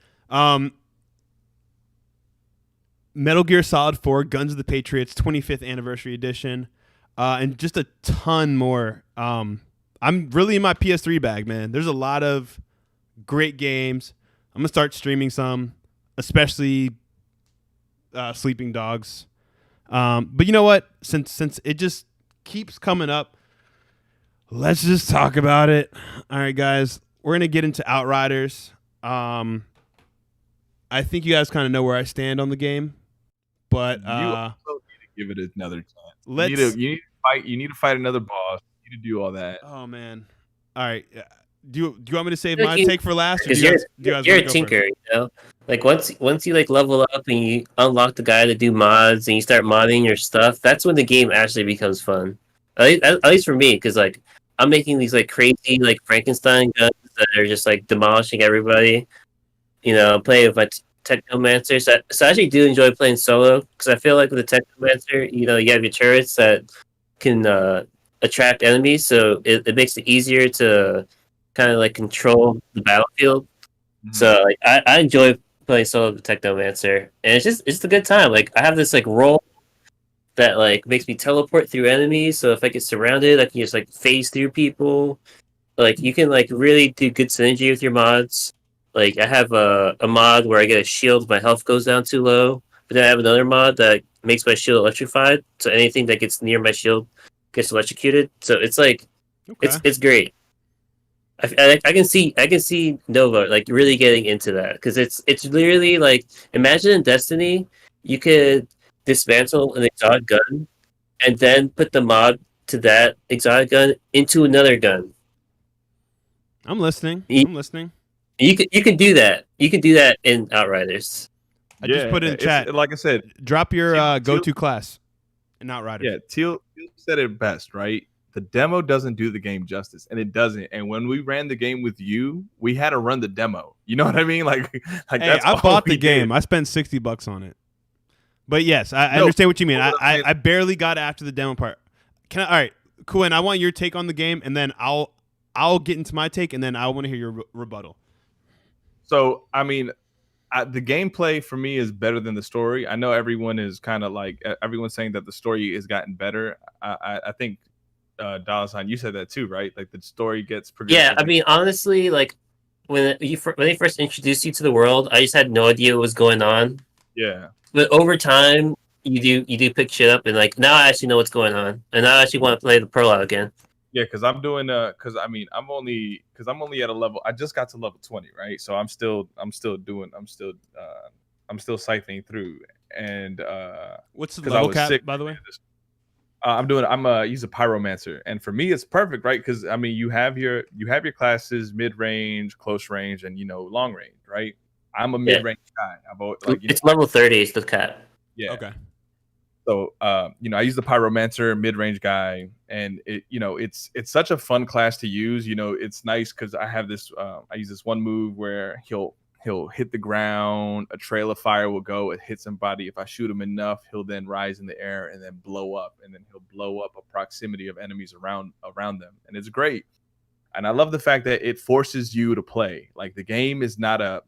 Metal Gear Solid 4, Guns of the Patriots, 25th Anniversary Edition, and just a ton more. I'm really in my PS3 bag, man. There's a lot of great games. I'm going to start streaming some, especially Sleeping Dogs. But you know what? Since it just keeps coming up, let's just talk about it. All right, guys. We're going to get into Outriders. I think you guys kind of know where I stand on the game. But you also need to give it another chance. You need to fight another boss. You need to do all that. Oh, man. All right. Do you want me to save my take for last? Because you're a tinker, Like once you like level up and you unlock the guy to do mods and you start modding your stuff, that's when the game actually becomes fun. At least for me, because like I'm making these like crazy like Frankenstein guns that are just like demolishing everybody. I'm playing with my Technomancer. So I actually do enjoy playing solo because I feel like with the Technomancer, you have your turrets that can attract enemies, so it makes it easier to kind of like control the battlefield. Mm-hmm. So like I enjoy playing solo with Technomancer, and it's a good time. Like I have this like role that like makes me teleport through enemies. So if I get surrounded, I can just like phase through people. Like you can like really do good synergy with your mods. Like I have a mod where I get a shield, my health goes down too low, but then I have another mod that makes my shield electrified. So anything that gets near my shield gets electrocuted. So it's like it's great. I can see Nova like really getting into that because it's literally like imagine in Destiny you could dismantle an exotic gun and then put the mod to that exotic gun into another gun. I'm listening. You, I'm listening. you can do that. You can do that in Outriders. I just put it in chat. Like I said, Drop your Teal- go-to class in Outriders. yeah, Teal said it best, right? The demo doesn't do the game justice, and it doesn't. And when we ran the game with you, we had to run the demo. You know what I mean? Like Hey, that's I all bought we the game. did. I spent $60 on it. But yes, I understand what you mean. I barely got after the demo part. All right, cool. And I want your take on the game, and then I'll get into my take, and then I want to hear your rebuttal. So, I mean, the gameplay for me is better than the story. I know everyone is kind of like everyone's saying that the story has gotten better. I think Dollar Sign, you said that too, right? Like the story gets progressive. Yeah, I mean, honestly, like when they first introduced you to the world, I just had no idea what was going on. Yeah. But over time, you do pick shit up, and like now I actually know what's going on, and now I actually want to play the Pearl out again. Yeah, because I'm doing because I mean I'm only at a level. I just got to level 20, right? So I'm still siphoning through. And what's the 'cause I level was cap, sick by the way? I'm use a pyromancer, and for me it's perfect, right? Because I mean you have your classes mid range, close range, and long range, right? I'm a mid range guy. It's level 30 is the cap. Yeah. Okay. So I use the pyromancer, mid range guy, and it's such a fun class to use. It's nice because I have this. I use this one move where he'll hit the ground, a trail of fire will go, it hits somebody. If I shoot him enough, he'll then rise in the air and then blow up, and then he'll blow up a proximity of enemies around them, and it's great. And I love the fact that it forces you to play. Like the game is not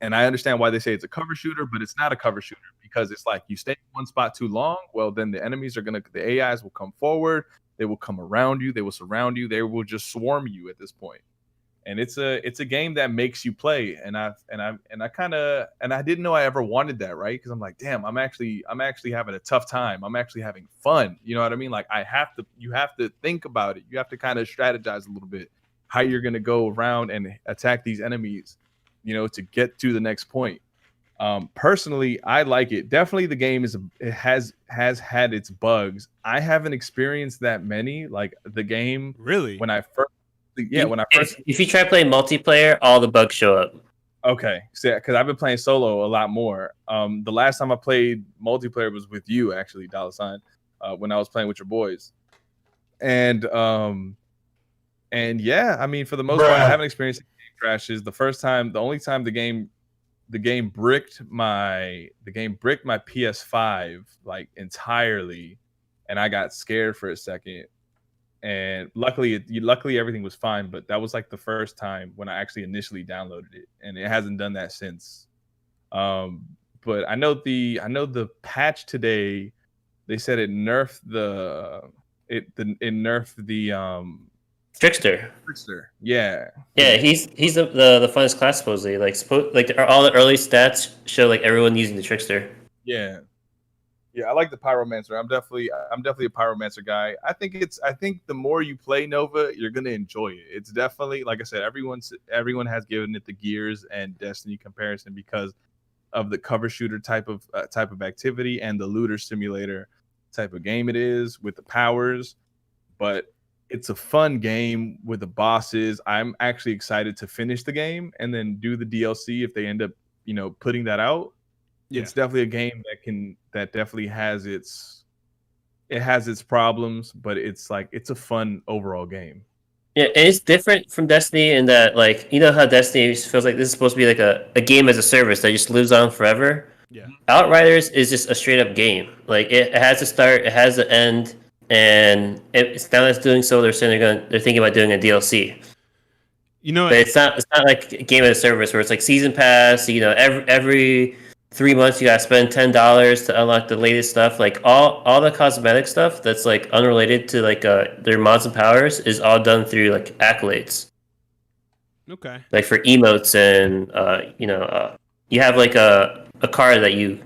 and I understand why they say it's a cover shooter, but it's not a cover shooter because it's like you stay in one spot too long, well then the enemies the AIs will come forward, they will come around you, they will surround you, they will just swarm you at this point. And it's a game that makes you play, and I didn't know I ever wanted that, right? Because I'm like, damn, I'm actually having a tough time. I'm actually having fun. You know what I mean? Like you have to think about it. You have to kind of strategize a little bit how you're gonna go around and attack these enemies, to get to the next point. Personally, I like it. Definitely, the game has had its bugs. I haven't experienced that many. Like the game, really, when I first. If you try playing multiplayer, all the bugs show up. Okay, so because I've been playing solo a lot more. The last time I played multiplayer was with you, actually, Dollar Sign, when I was playing with your boys, and yeah, I mean, for the most part, I haven't experienced game crashes. The only time the game bricked my PS5 like entirely, and I got scared for a second. And luckily everything was fine, but that was like the first time when I actually initially downloaded it, and it hasn't done that since. But I know the patch today, they said it nerfed the Trickster. Yeah. Yeah, he's the funnest class supposedly. Like all the early stats show like everyone using the Trickster. Yeah. Yeah, I like the pyromancer. I'm definitely a pyromancer guy. I think the more you play Nova, you're gonna enjoy it. It's definitely, like I said, everyone has given it the Gears and Destiny comparison because of the cover shooter type of activity and the looter simulator type of game it is with the powers. But it's a fun game with the bosses. I'm actually excited to finish the game and then do the DLC if they end up, putting that out. Yeah. It's definitely a game that definitely has its problems, but it's a fun overall game. Yeah, and it's different from Destiny in that, like, how Destiny feels like this is supposed to be like a game as a service that just lives on forever. Yeah. Outriders is just a straight up game. Like it has a start, it has an end, and it's now that's doing so. They're saying they're thinking about doing a DLC. But it's not like a game as a service where it's like season pass. Every 3 months you gotta spend $10 to unlock the latest stuff. Like all the cosmetic stuff that's like unrelated to like their mods and powers is all done through like accolades. Okay. Like for emotes and you have like a card that you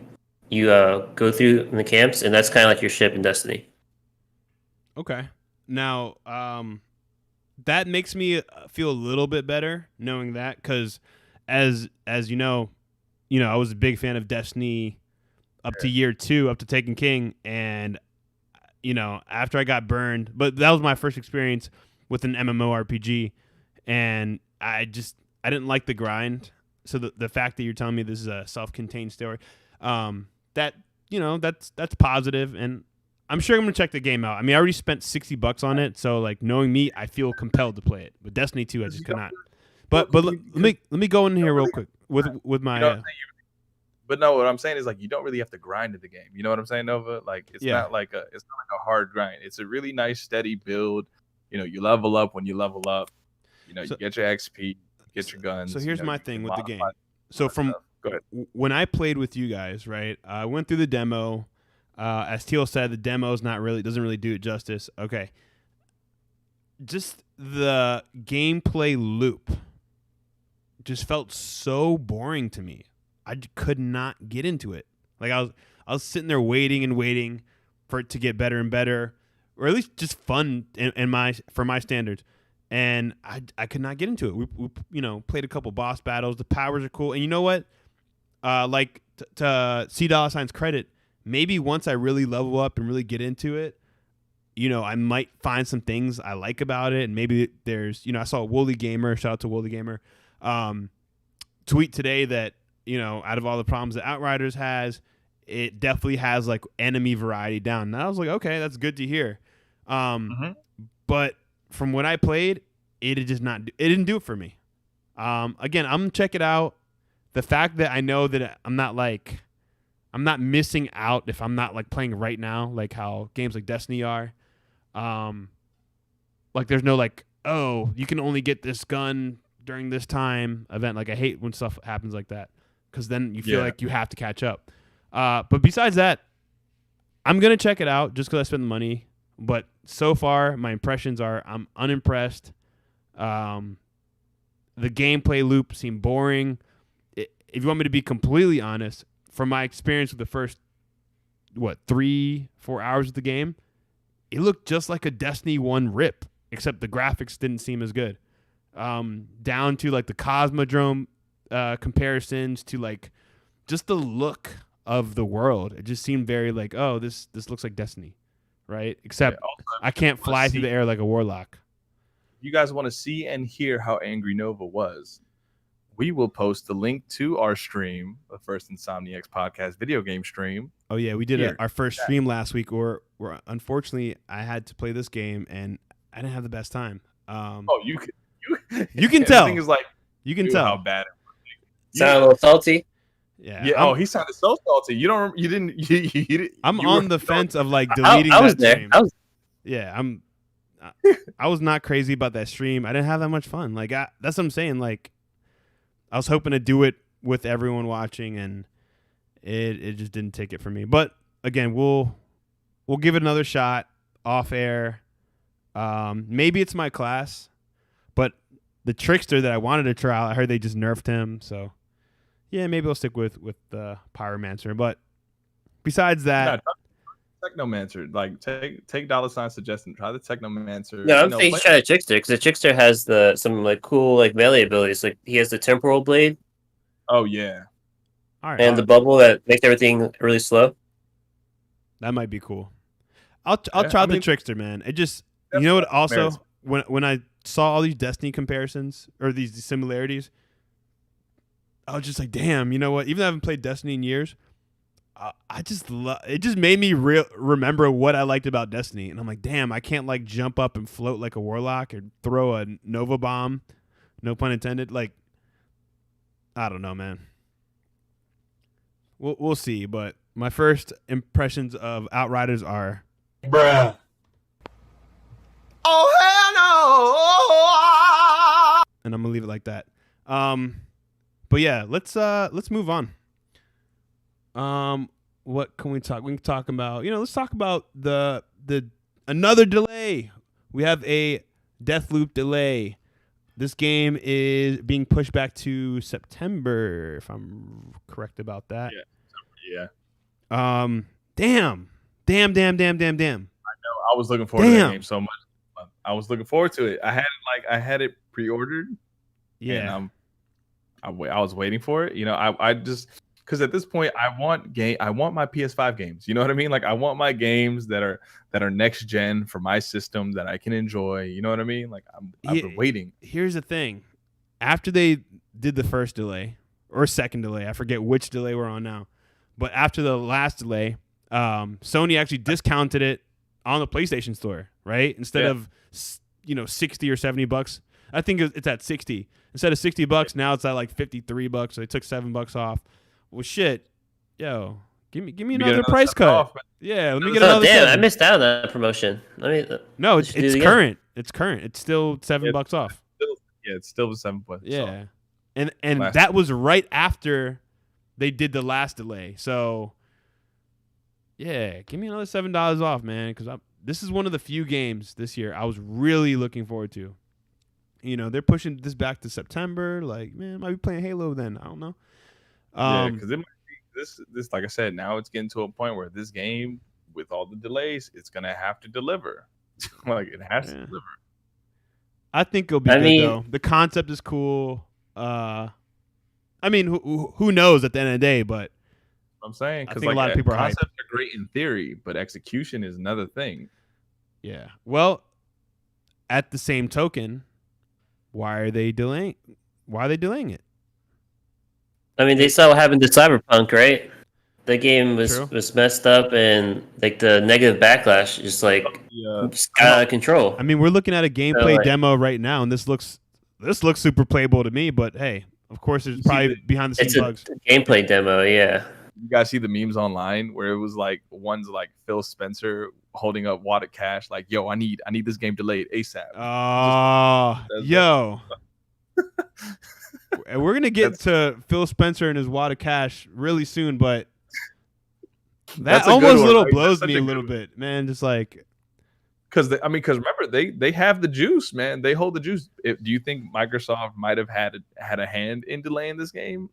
go through in the camps, and that's kind of like your ship in Destiny. Okay. Now that makes me feel a little bit better knowing that, because as you know, I was a big fan of Destiny up to year 2, up to Taken King, and after I got burned, but that was my first experience with an MMORPG, and I didn't like the grind. So the fact that you're telling me this is a self-contained story, that's positive, and I'm sure I'm gonna check the game out. I mean, I already spent $60 on it, so like knowing me, I feel compelled to play it. But Destiny 2, I just could not. But let me go in here real quick with my. But no, what I'm saying is like you don't really have to grind in the game. You know what I'm saying, Nova? Like it's not like a hard grind. It's a really nice steady build. You level up when you level up. You get your XP, get your guns. So here's my thing with the game. So from when I played with you guys, right? I went through the demo. As Teal said, the demo doesn't really do it justice. Okay, just the gameplay loop just felt so boring to me. I could not get into it. Like I was sitting there waiting for it to get better and better, or at least just fun for my standards. And I could not get into it. We played a couple boss battles. The powers are cool, and you know what? Like to C-Dolla Sign's credit, maybe once I really level up and really get into it, I might find some things I like about it. And maybe there's, I saw Woolly Gamer, shout out to Woolly Gamer, tweet today that, out of all the problems that Outriders has, it definitely has like enemy variety down. And I was like, okay, that's good to hear. But from what I played, it didn't do it for me. Again, I'm gonna check it out. The fact that I know that I'm not missing out if I'm not like playing right now, like how games like Destiny are. Like there's no like, oh, you can only get this gun during this time event. Like I hate when stuff happens like that, because then you feel like you have to catch up. But besides that, I'm gonna check it out just because I spent the money. But so far, my impressions are I'm unimpressed. The gameplay loop seemed boring. If you want me to be completely honest, from my experience with the first 3-4 hours of the game, it looked just like a Destiny 1 rip, except the graphics didn't seem as good. Down to like the Cosmodrome comparisons to like just the look of the world. It just seemed very like, oh, this looks like Destiny, right? Except I can't fly through the air like a warlock. You guys want to see and hear how angry Nova was? We will post the link to our stream, the first Insomniacs podcast video game stream. Oh yeah, we did our first stream last week, where unfortunately I had to play this game and I didn't have the best time. You can tell. The thing is, like, you can tell how bad it was. Sound a little salty. Yeah. He sounded so salty. You didn't. I'm on the fence of like deleting I was that there. stream. I was not crazy about that stream. I didn't have that much fun. Like that's what I'm saying. Like I was hoping to do it with everyone watching, and it just didn't take it for me. But again, we'll give it another shot off air. Maybe it's my class, but the trickster that I wanted to try out, I heard they just nerfed him. So yeah, maybe I'll stick with the Pyromancer. But besides that, Technomancer, like take dollar sign suggestion. Try the Technomancer. No, I'm saying try the Trickster, because the Trickster has some like cool like melee abilities. Like he has the temporal blade. Oh yeah. All right. And the bubble that makes everything really slow. That might be cool. I'll try the Trickster, man. It just, you know what? Also, when I saw all these Destiny comparisons or these similarities, I was just like, damn. You know what? Even though I haven't played Destiny in years, it just made me remember what I liked about Destiny, and I'm like, damn, I can't like jump up and float like a warlock or throw a Nova bomb, no pun intended. Like, I don't know, man. We'll see, but my first impressions of Outriders are, bruh. Oh hell no! And I'm gonna leave it like that. But yeah, let's move on. What can we talk? We can talk about, let's talk about the another delay. We have a Deathloop delay. This game is being pushed back to September, if I'm correct about that. Yeah. Damn. I know. I was looking forward to that game so much. I was looking forward to it. I had it pre-ordered. Yeah. And I was waiting for it. I just, because at this point, I want my PS5 games. You know what I mean? Like I want my games that are next gen for my system that I can enjoy. You know what I mean? Like I've been waiting. Here's the thing: after they did the first delay or second delay, I forget which delay we're on now, but after the last delay, Sony actually discounted it on the PlayStation Store, right? Instead of $60 or $70, I think it's at 60. Instead of $60, now it's at like $53. So they took $7 off. Well, shit, yo, give me another price cut. Off, yeah, let me get another. Damn, I missed out on that promotion. No, it's current. It's current. It's still $7 off. It's still $7. Yeah, and that was right after they did the last delay. So yeah, give me another $7 off, man, because this is one of the few games this year I was really looking forward to. They're pushing this back to September. Like, man, I might be playing Halo then. I don't know. Because it might be this. Like I said, now it's getting to a point where this game, with all the delays, it's gonna have to deliver. Like it has to deliver. I think it'll be good though. The concept is cool. I mean, who knows at the end of the day? But I'm saying because a lot of people are hyped. Concepts are great in theory, but execution is another thing. Yeah. Well, at the same token, why are they delaying it? I mean, they saw what happened to Cyberpunk, right? The game was messed up, and like the negative backlash just got out of control. I mean, we're looking at a gameplay demo right now, and this looks super playable to me. But hey, of course, there's probably behind the scenes bugs. It's a gameplay demo, yeah. You guys see the memes online where it was like one's like Phil Spencer holding up wad of cash, like, "Yo, I need this game delayed ASAP." Yo. And we're gonna get to Phil Spencer and his wad of cash really soon, but that almost blows me a little bit, man. Just like because remember they have the juice, man. They hold the juice. Do you think Microsoft might have had a hand in delaying this game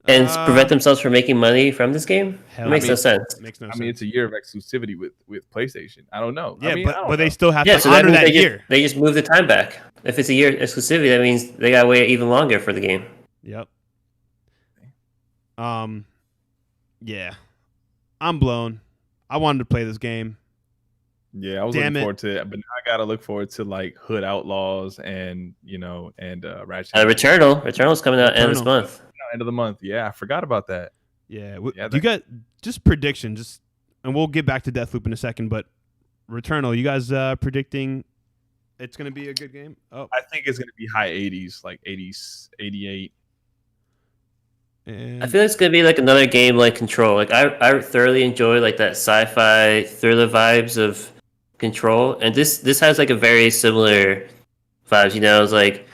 and prevent themselves from making money from this game? It makes no sense. I mean, it's a year of exclusivity with PlayStation. I don't know. Yeah, but they still have to honor that year. They just move the time back. If it's a year exclusivity, that means they gotta wait even longer for the game. Yep. Yeah. I'm blown. I wanted to play this game. Yeah, I was looking forward to it, but now I gotta look forward to like Hood Outlaws and Ratchet. Returnal's coming out end of this month. End of the month. Yeah, I forgot about that. Yeah. You got just prediction, and we'll get back to Deathloop in a second, but Returnal, you guys predicting it's gonna be a good game? Oh, I think it's gonna be high 80s, like 80s, 88. I feel like it's gonna be like another game like Control. Like I thoroughly enjoy like that sci-fi thriller vibes of Control, and this has like a very similar vibes. It's like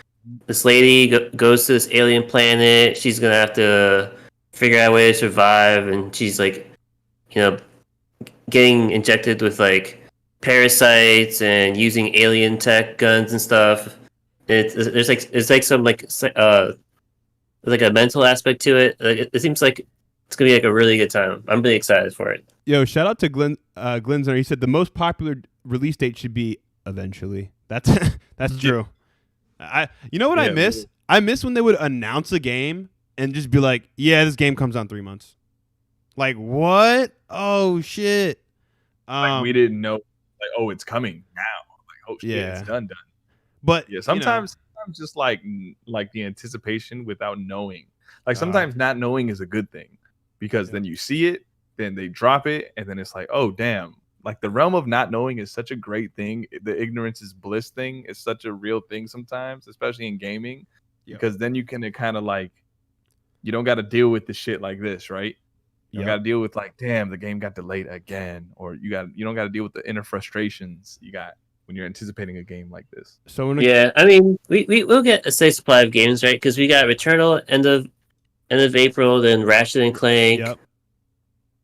this lady goes to this alien planet. She's gonna have to figure out a way to survive, and she's like, getting injected with like parasites and using alien tech guns and stuff. It's like a mental aspect to it. Like it seems like it's gonna be like a really good time. I'm really excited for it. Yo, shout out to Glenzer. He said the most popular release date should be eventually. That's true. I miss? I miss when they would announce a game and just be like, "Yeah, this game comes out in 3 months." Like what? Oh shit! Like we didn't know. Like, oh, it's coming now. Like, oh shit, it's done. But yeah, sometimes just like the anticipation without knowing. Like sometimes not knowing is a good thing because then you see it, then they drop it, and then it's like, oh damn. Like the realm of not knowing is such a great thing. The ignorance is bliss thing is such a real thing sometimes, especially in gaming, because then you can kind of like, you don't got to deal with the shit like this, right? You don't got to deal with like, damn, the game got delayed again, or you don't got to deal with the inner frustrations you got when you're anticipating a game like this. So I mean, we'll get a safe supply of games, right? Because we got Returnal end of April, then Ratchet and Clank. Yep.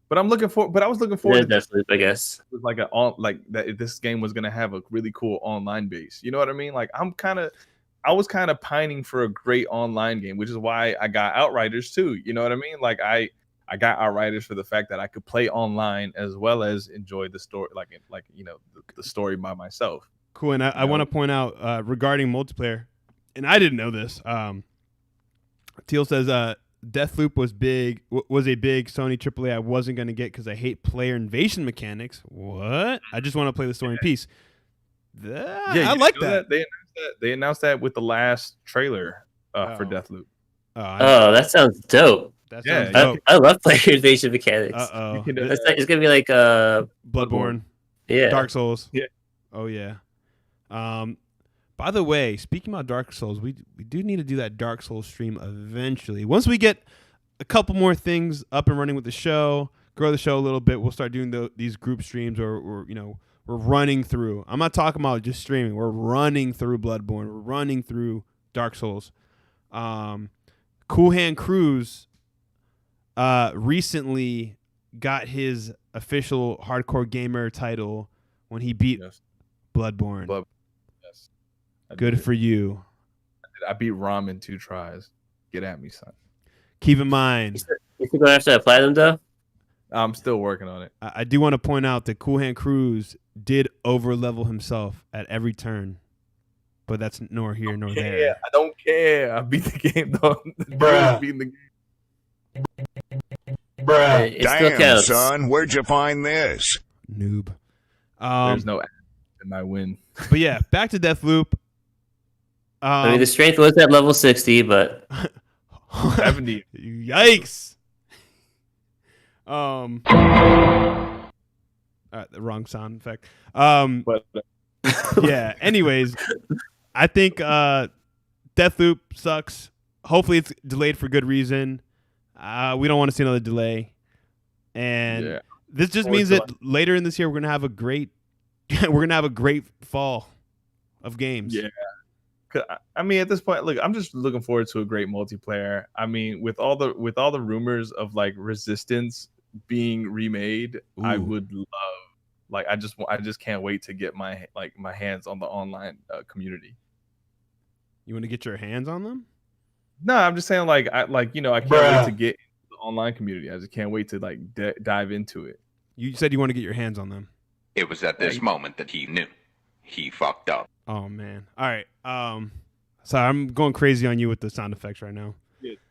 But I was looking forward to Deathloop, I guess. It was like that this game was gonna have a really cool online base. You know what I mean? Like I was kind of pining for a great online game, which is why I got Outriders too. You know what I mean? Like I got Outriders for the fact that I could play online as well as enjoy the story, the story by myself. Cool. And I want to point out regarding multiplayer, and I didn't know this. Teal says Deathloop was a big Sony AAA I wasn't going to get because I hate player invasion mechanics. What? I just want to play the story in peace. I like that. They announced that with the last trailer for Deathloop. That sounds dope. That sounds dope. I love player invasion mechanics. It's gonna be like Bloodborne. Yeah. Dark Souls. Yeah. Oh yeah. By the way, speaking about Dark Souls, we do need to do that Dark Souls stream eventually. Once we get a couple more things up and running with the show, grow the show a little bit, we'll start doing these group streams or we're running through. I'm not talking about just streaming. We're running through Bloodborne. We're running through Dark Souls. CoolHandCruz recently got his official hardcore gamer title when he beat Bloodborne. Yes. Good for you. I beat Rom in 2 tries. Get at me, son. Keep in mind. You still going after that platinum though? I'm still working on it. I do want to point out that CoolHandCruz did over-level himself at every turn. But that's nor here nor there. Yeah, I don't care. I beat the game, though. Bruh. Beating the game. Bruh. It still Damn, counts. son, where'd you find this? Noob. There's no in my win. But yeah, back to Deathloop. I mean, the strength was at level 60, but 70. Yikes. The wrong sound effect. But yeah. Anyways, I think Deathloop sucks. Hopefully, it's delayed for good reason. We don't want to see another delay, and this just means that later in this year we're gonna have a great fall of games. Yeah. I mean, at this point, look, I'm just looking forward to a great multiplayer. I mean, with all the rumors of like Resistance being remade, Ooh. I would love. Like, I just can't wait to get my hands on the online community. You want to get your hands on them? No, I'm just saying, I can't wait to get into the online community. I just can't wait to dive into it. You said you want to get your hands on them. It was at this moment that he knew he fucked up. Oh man! All right. Sorry, I'm going crazy on you with the sound effects right now.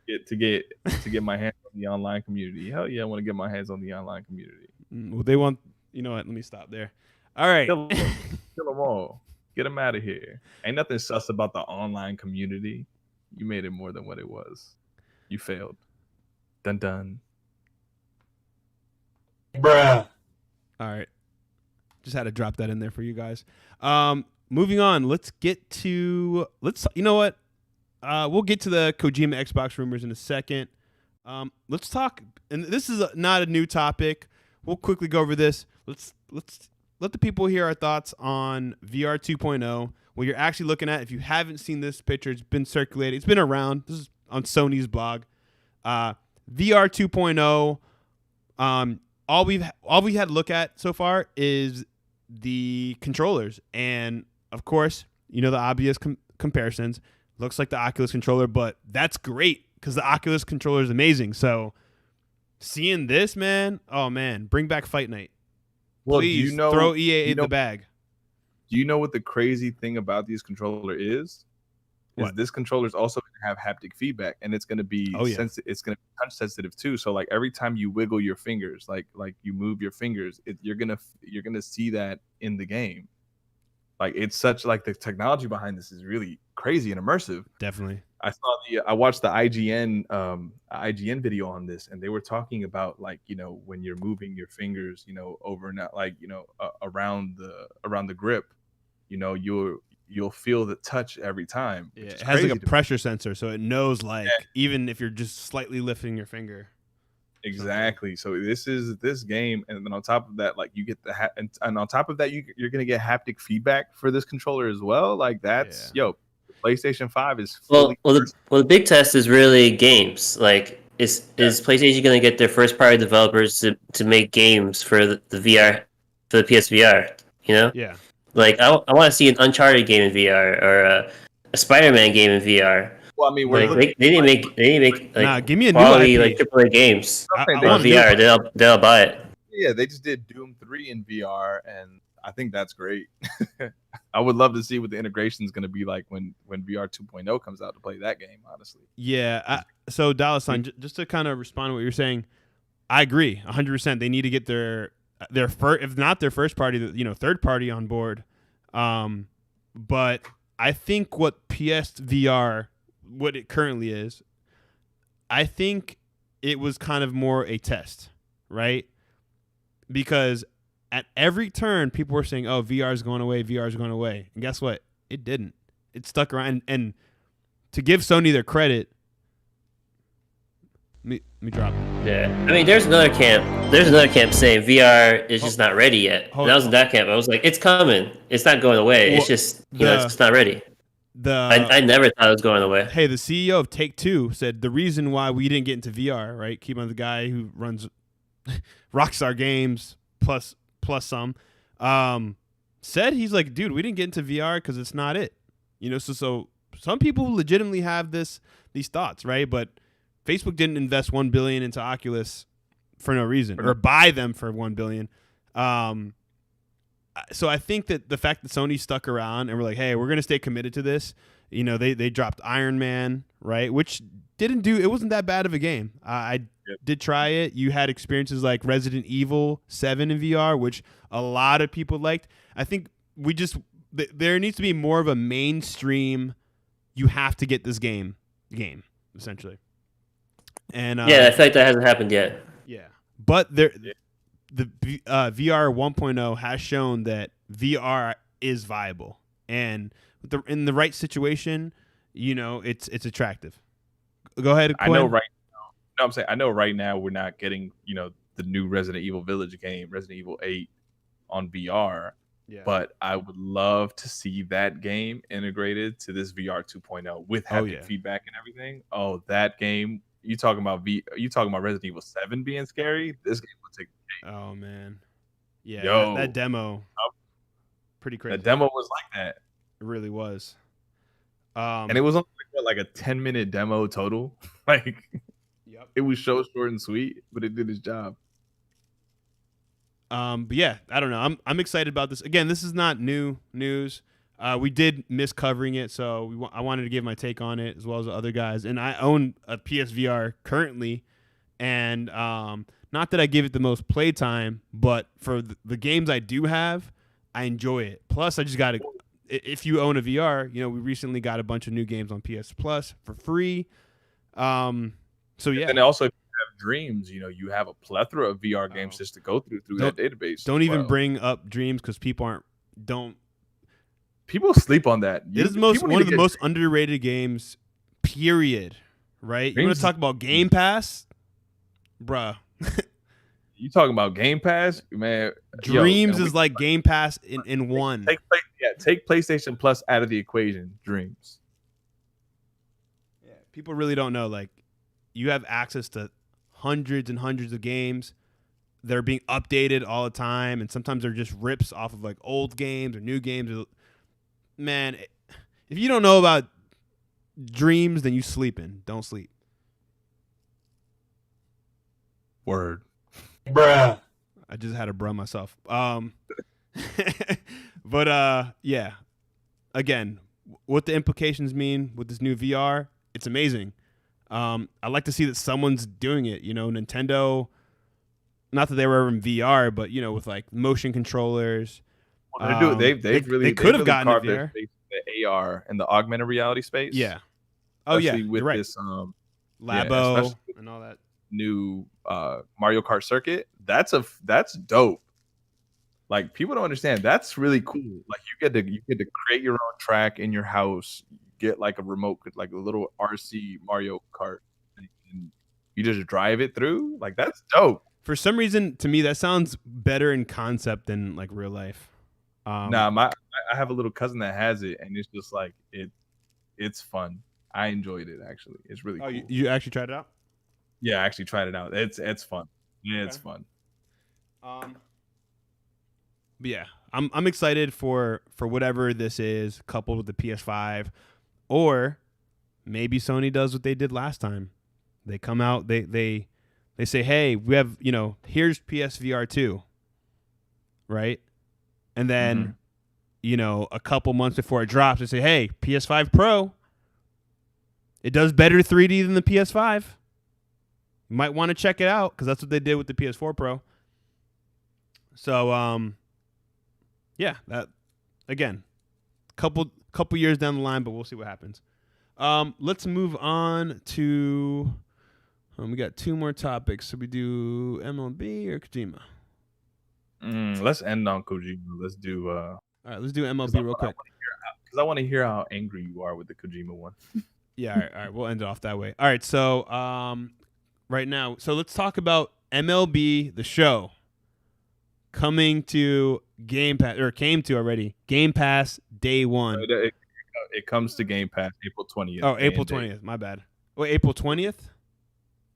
To get my hands on the online community. Hell yeah, I want to get my hands on the online community. Well, they want. You know what? Let me stop there. All right. Kill them all. Get them out of here. Ain't nothing sus about the online community. You made it more than what it was. You failed. Dun dun. Bruh. All right. Just had to drop that in there for you guys. Moving on. Let's you know what? We'll get to the Kojima Xbox rumors in a second. Let's talk, and this is not a new topic. We'll quickly go over this. Let's let the people hear our thoughts on VR 2.0. What you're actually looking at. If you haven't seen this picture, it's been circulated. It's been around. This is on Sony's blog. VR 2.0. All we had to look at so far is the controllers, and of course, you know the obvious comparisons. Looks like the Oculus controller, but that's great because the Oculus controller is amazing. So seeing this, man, oh man, bring back Fight Night. Well, please throw EA in the bag. Do you know what the crazy thing about these controller is? What? This controller is also going to have haptic feedback, and it's going to be it's going to be touch sensitive too. So like every time you wiggle your fingers, like you move your fingers, you're gonna see that in the game. Like it's such like the technology behind this is really crazy and immersive. Definitely. I watched the IGN video on this, and they were talking about like, you know, when you're moving your fingers, you know, over and out, like, you know, around the grip, you know, you'll feel the touch every time. Yeah, it has like a pressure sensor, so it knows like even if you're just slightly lifting your finger. Exactly. So this is this game, and then on top of that, like you get the and on top of that, you're gonna get haptic feedback for this controller as well. Like that's PlayStation 5 is fully the big test is really games. Like is PlayStation gonna get their first party developers to make games for the VR, for the PSVR? You know? Yeah. Like I want to see an Uncharted game in VR or a Spider-Man game in VR. Well, I mean, they didn't make like give me a quality new like AAA games I on VR. They'll buy it. Yeah, they just did Doom 3 in VR, and I think that's great. I would love to see what the integration is going to be like when VR 2.0 comes out to play that game, honestly. Yeah. So Dallas, just to kind of respond to what you're saying, I agree 100%. They need to get their first, if not their first party, third party on board. But I think what PSVR, what it currently is, I think it was kind of more a test, right? Because at every turn, people were saying, "Oh, VR is going away. VR is going away," and guess what? It didn't. It stuck around. And to give Sony their credit, let me drop. Yeah, I mean, there's another camp. There's another camp saying VR is just not ready yet. And I was in that camp. I was like, it's coming. It's not going away. It's just it's just not ready. I never thought it was going away. Hey, the CEO of Take-Two said the reason why we didn't get into VR, right? Keep on the guy who runs Rockstar Games plus some, said he's like, dude, we didn't get into VR because it's not it. So some people legitimately have these thoughts, right? But Facebook didn't invest $1 billion into Oculus for no reason, or buy them for $1 billion. So I think that the fact that Sony stuck around and we're like, hey, we're gonna stay committed to this. They dropped Iron Man, right? Which it wasn't that bad of a game. I did try it. You had experiences like Resident Evil 7 in VR, which a lot of people liked. I think there needs to be more of a mainstream. You have to get this game essentially. And I feel like that hasn't happened yet. Yeah, but the VR 1.0 has shown that VR is viable, and in the right situation, it's attractive. Go ahead. I know right now. No, I'm saying I know right now we're not getting the new Resident Evil Village game, Resident Evil 8, on VR. Yeah. But I would love to see that game integrated to this VR 2.0 with haptic feedback and everything. Oh, that game. You talking about Resident Evil 7 being scary? This game will take the cake. Oh man, yeah, that demo, pretty crazy. That demo was like that. It really was. And it was only like a 10-minute demo total. It was so short and sweet, but it did its job. But yeah, I don't know. I'm excited about this. Again, this is not new news. We did miss covering it, so I wanted to give my take on it as well as the other guys. And I own a PSVR currently, and not that I give it the most playtime, but for the games I do have, I enjoy it. Plus, I just got to. If you own a VR, we recently got a bunch of new games on PS Plus for free. So yeah, and also if you have Dreams, you have a plethora of VR games just to go through that database. Don't even bring up Dreams because people People sleep on that. It is one of the most underrated games, period. Right? You want to talk about Gamepass? Bruh. You talking about Gamepass? Man. Dreams is like Gamepass in one. Take PlayStation Plus out of the equation. Dreams. Yeah, people really don't know. Like, you have access to hundreds and hundreds of games. They're being updated all the time, and sometimes they're just rips off of like old games or new games. Man, if you don't know about Dreams, then you sleeping. Don't sleep. Word. Bruh. I just had a bruh myself. But yeah. Again, what the implications mean with this new VR, it's amazing. I like to see that someone's doing it. Nintendo, not that they were ever in VR, but with like motion controllers. Well, they could have gotten carved VR. The AR and the augmented reality space. Yeah. Oh especially yeah. with Right. this Labo and all that new Mario Kart circuit. That's dope. Like, people don't understand. That's really cool. Like, you get to create your own track in your house. Get like a remote, like a little RC Mario Kart, and you just drive it through. Like, that's dope. For some reason, to me, that sounds better in concept than like real life. I have a little cousin that has it, and it's just like it's fun. I enjoyed it, actually. It's really cool. You actually tried it out? Yeah, I actually tried it out. It's fun. Yeah, it's fun. But yeah, I'm excited for whatever this is, coupled with the PS5, or maybe Sony does what they did last time. They come out, they say, hey, we have, here's PSVR 2, right? And then, a couple months before it drops, they say, hey, PS5 Pro, it does better 3D than the PS5. You might want to check it out because that's what they did with the PS4 Pro. So, that, again, couple years down the line, but we'll see what happens. Let's move on to, we got 2 more topics. So we do MLB or Kojima? Let's end on Kojima. Let's do. All right, let's do MLB real quick. Because I want to hear how angry you are with the Kojima one. Yeah, all right, we'll end it off that way. All right, so right now, so let's talk about MLB The Show coming to Game Pass, or came to already. Game Pass day 1. It comes to Game Pass April 20th. Oh, April 20th. My bad. Wait, April 20th?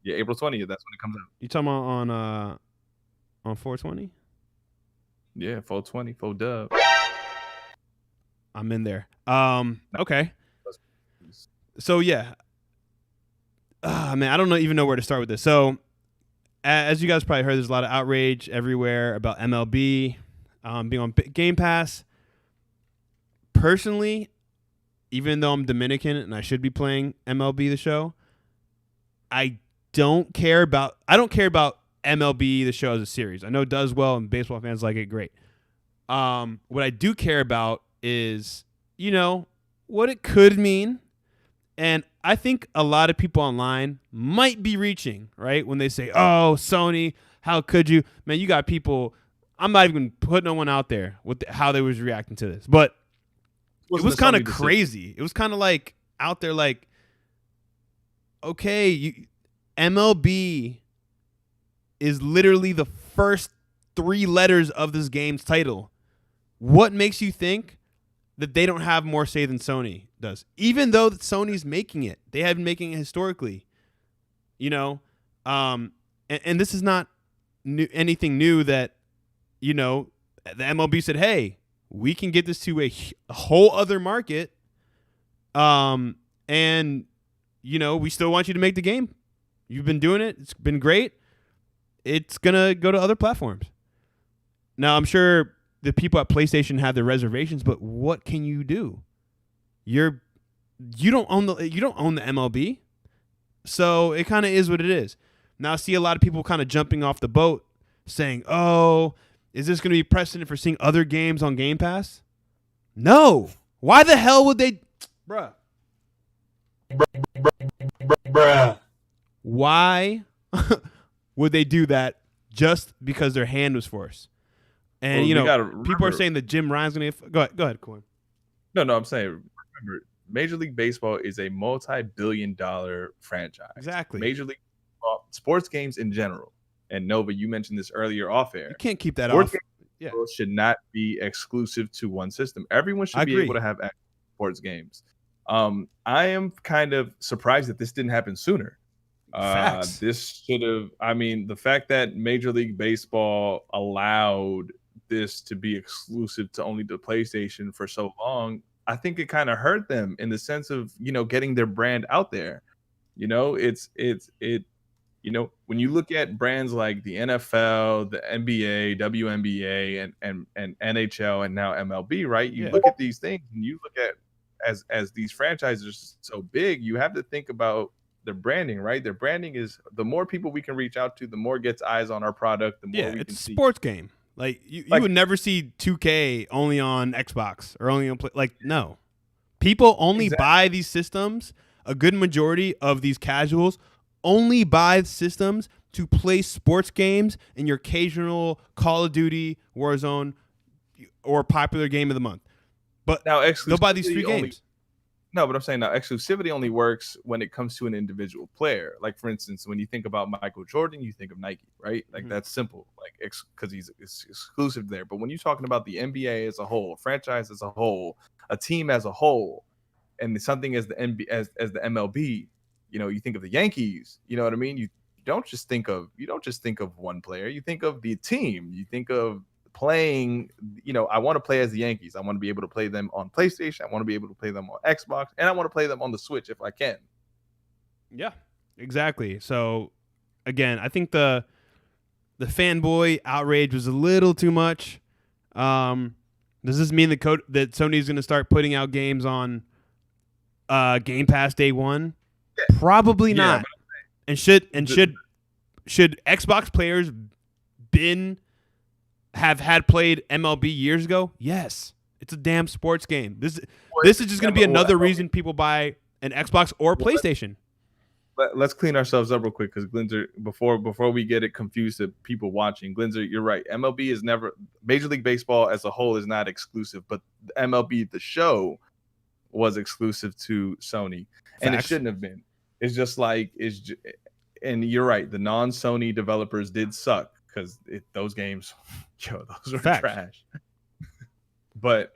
Yeah, April 20th. That's when it comes out. You talking about on 420? Yeah, 420, 4 dub. I'm in there. Okay. So yeah. Man, I don't even know where to start with this. So, as you guys probably heard, there's a lot of outrage everywhere about MLB being on Game Pass. Personally, even though I'm Dominican and I should be playing MLB The Show, I don't care about MLB The Show as a series. I know it does well and baseball fans like it, great. What I do care about is, what it could mean. And I think a lot of people online might be reaching, right? When they say, oh, Sony, how could you? Man, you got people, I'm not even putting no one out there with how they was reacting to this. But it was kind of crazy. It was kind of like out there like, okay, MLB is literally the first 3 letters of this game's title. What makes you think that they don't have more say than Sony does? Even though Sony's making it. They have been making it historically. And this is not anything new that, the MLB said, hey, we can get this to a whole other market. And, we still want you to make the game. You've been doing it. It's been great. It's going to go to other platforms. Now, I'm sure the people at PlayStation have their reservations, but what can you do? You don't own the MLB. So it kind of is what it is. Now I see a lot of people kind of jumping off the boat saying, oh, is this going to be precedent for seeing other games on Game Pass? No. Why the hell would they? Bruh. Why would they do that just because their hand was forced? And, people are saying that Jim Ryan's going to... Go ahead, Corn. No, I'm saying, remember, Major League Baseball is a multi-billion-dollar franchise. Exactly. Major League sports games in general. And Nova, you mentioned this earlier off air. You can't keep that sports off. Games should not be exclusive to one system. Everyone should be able to have sports games. I am kind of surprised that this didn't happen sooner. This should have... the fact that Major League Baseball allowed this to be exclusive to only the PlayStation for so long, I think it kind of hurt them in the sense of, getting their brand out there. When you look at brands like the NFL, the NBA, WNBA, and NHL, and now MLB, right? You look at these things and you look at as these franchises are so big, you have to think about their branding, right? Their branding is the more people we can reach out to, the more gets eyes on our product, the more we can see. It's a sports game. Like you would never see 2K only on Xbox or only on no. People only buy these systems. A good majority of these casuals only buy systems to play sports games and your occasional Call of Duty, Warzone, or popular game of the month. But now they'll buy these 3 games. No, but I'm saying now exclusivity only works when it comes to an individual player. Like, for instance, when you think about Michael Jordan, you think of Nike, right? Like, that's simple, like, because he's exclusive there. But when you're talking about the NBA as a whole, a franchise as a whole, a team as a whole, and something as the MLB, you think of the Yankees. You know what I mean? You don't just think of one player. You think of the team. You think of playing, I want to play as the Yankees. I want to be able to play them on PlayStation. I want to be able to play them on Xbox, and I want to play them on the Switch if I can. Yeah, exactly. So again, I think the fanboy outrage was a little too much. Does this mean that Sony's going to start putting out games on Game Pass day one? Probably not. And should Xbox players have had played MLB years ago? Yes. It's a damn sports game. This is just going to be another reason people buy an Xbox or PlayStation. Let's clean ourselves up real quick, because Glinzer, before we get it confused to people watching, Glinzer, you're right. MLB is never, Major League Baseball as a whole is not exclusive, but MLB the show was exclusive to Sony, and it shouldn't have been. It's just like and you're right. The non-Sony developers did suck, because those games, those are trash. But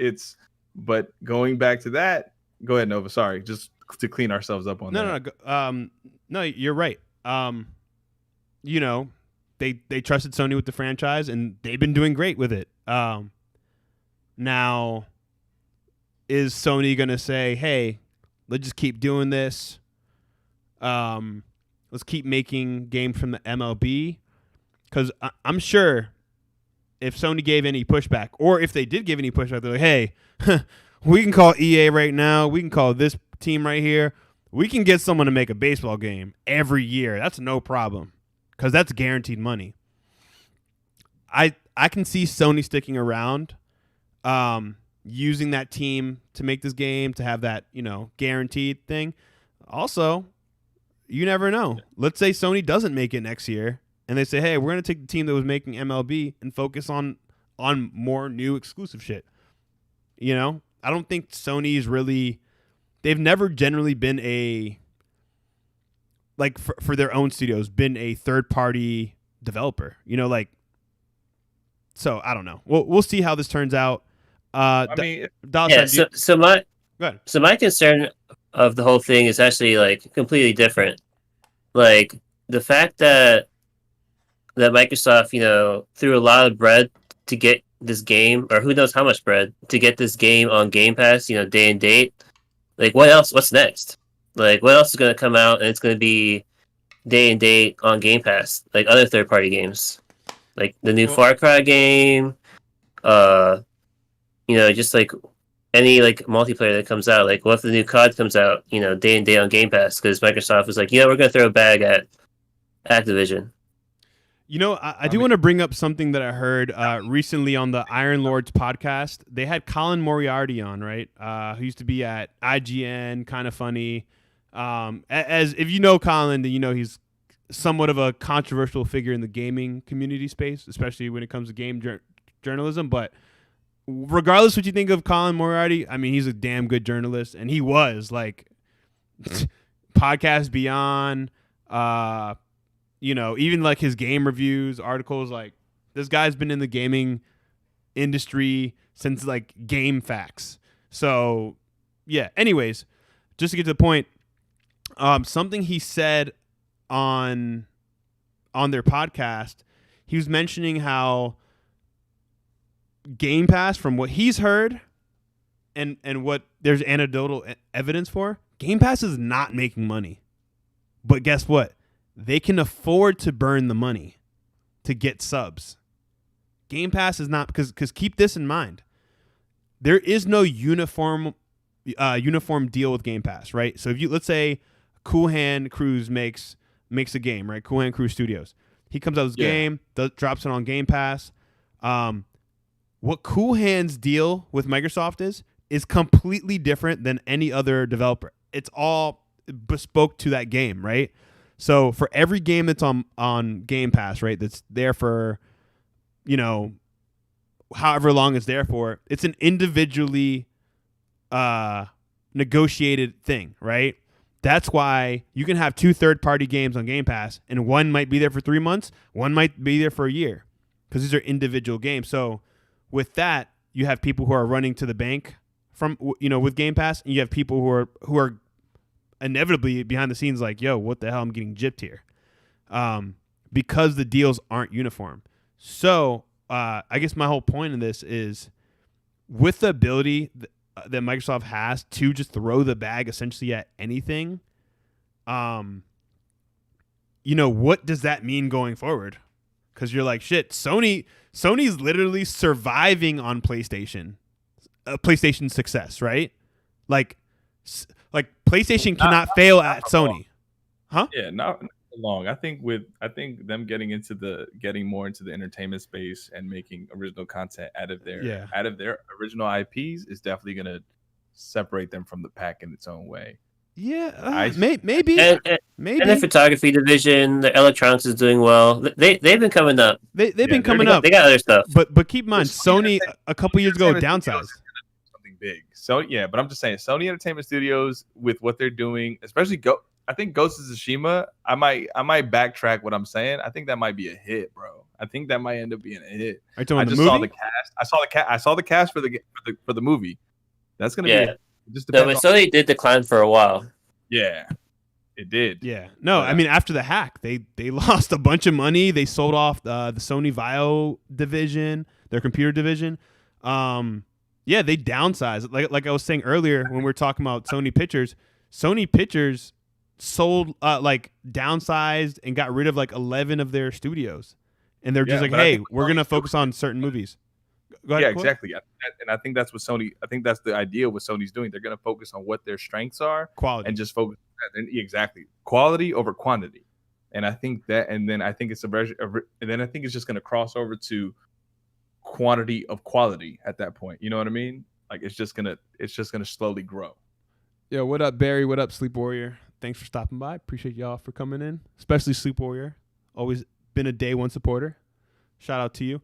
going back to that, go ahead, Nova. Sorry, just to clean ourselves up on that. No, you're right. They trusted Sony with the franchise, and they've been doing great with it. Now, is Sony gonna say, "Hey, let's just keep doing this. Let's keep making games from the MLB"? Because I'm sure if Sony gave any pushback, or if they did give any pushback, they're like, "Hey, we can call EA right now. We can call this team right here. We can get someone to make a baseball game every year. That's no problem, because that's guaranteed money." I can see Sony sticking around, using that team to make this game, to have that, guaranteed thing. Also, you never know. Let's say Sony doesn't make it next year, and they say, "Hey, we're going to take the team that was making MLB and focus on more new exclusive shit." I don't think Sony's really, they've never generally been for their own studios, been a third-party developer. So I don't know. We'll see how this turns out. So my concern of the whole thing is actually completely different. Like the fact that Microsoft, threw a lot of bread to get this game, or who knows how much bread to get this game on Game Pass, day and date. Like, what else? What's next? Like, what else is going to come out and it's going to be day and date on Game Pass? Like other third-party games, like the new Far Cry game, just like any multiplayer that comes out. Like, what if the new COD comes out, day and date on Game Pass? Because Microsoft was like, we're going to throw a bag at Activision. I do want to bring up something that I heard recently on the Iron Lords podcast. They had Colin Moriarty on, right? Who used to be at IGN, kind of funny. As if you know Colin, then he's somewhat of a controversial figure in the gaming community space, especially when it comes to game journalism. But regardless what you think of Colin Moriarty, I mean, he's a damn good journalist, and he was Podcast Beyond. Even his game reviews, articles, this guy's been in the gaming industry since Game Facts. So yeah, anyways, just to get to the point, something he said on their podcast, he was mentioning how Game Pass, from what he's heard and what there's anecdotal evidence for, Game Pass is not making money. But guess what? They can afford to burn the money to get subs. Game Pass is not, because keep this in mind. There is no uniform deal with Game Pass, right? So if let's say CoolHandCruz makes a game, right? CoolHandCruz Studios. He comes out with his game, drops it on Game Pass. What CoolHand's deal with Microsoft is completely different than any other developer. It's all bespoke to that game, right? So for every game that's on Game Pass, right, that's there for, however long it's there for, it's an individually negotiated thing, right? That's why you can have 2 third-party games on Game Pass, and one might be there for 3 months, one might be there for a year, because these are individual games. So with that, you have people who are running to the bank from with Game Pass, and you have people who are inevitably behind the scenes yo, what the hell, I'm getting gypped here, because the deals aren't uniform. So I guess my whole point in this is, with the ability that Microsoft has to just throw the bag essentially at anything, what does that mean going forward? Because you're like, shit, Sony's literally surviving on PlayStation. a PlayStation success, right? Like PlayStation cannot fail at Sony. Huh? Yeah, not long. I think them getting more into the entertainment space and making original content out of their original IPs is definitely gonna separate them from the pack in its own way. Yeah, maybe. And the photography division, the electronics is doing well. They've been coming up. They've been coming up. They got other stuff. But keep in mind, Sony a couple years ago downsized. Something big. So yeah, but I'm just saying, Sony Entertainment Studios with what they're doing, especially I think Ghost of Tsushima. I might backtrack what I'm saying. I think that might be a hit, bro. I think that might end up being a hit. Are you talking about I just saw the cast. I saw the cast for the movie. That's gonna be. It just depends. So Sony did decline for a while. Yeah, it did. Yeah. No, I mean, after the hack, they lost a bunch of money. They sold off the Sony Vaio division, their computer division. Yeah, they downsized. Like I was saying earlier when we were talking about Sony Pictures sold downsized and got rid of like 11 of their studios. And they're just hey, we're going to focus on certain movies. Go ahead, yeah, exactly. And I think that's what Sony. I think that's the idea. What Sony's doing, they're going to focus on what their strengths are, quality, and just focus. Exactly, quality over quantity. And I think that, and then I think it's and then I think it's just going to cross over to quantity of quality at that point. You know what I mean? Like it's just gonna slowly grow. Yo, what up, Barry? What up, Sleep Warrior? Thanks for stopping by. Appreciate y'all for coming in, especially Sleep Warrior. Always been a day one supporter. Shout out to you.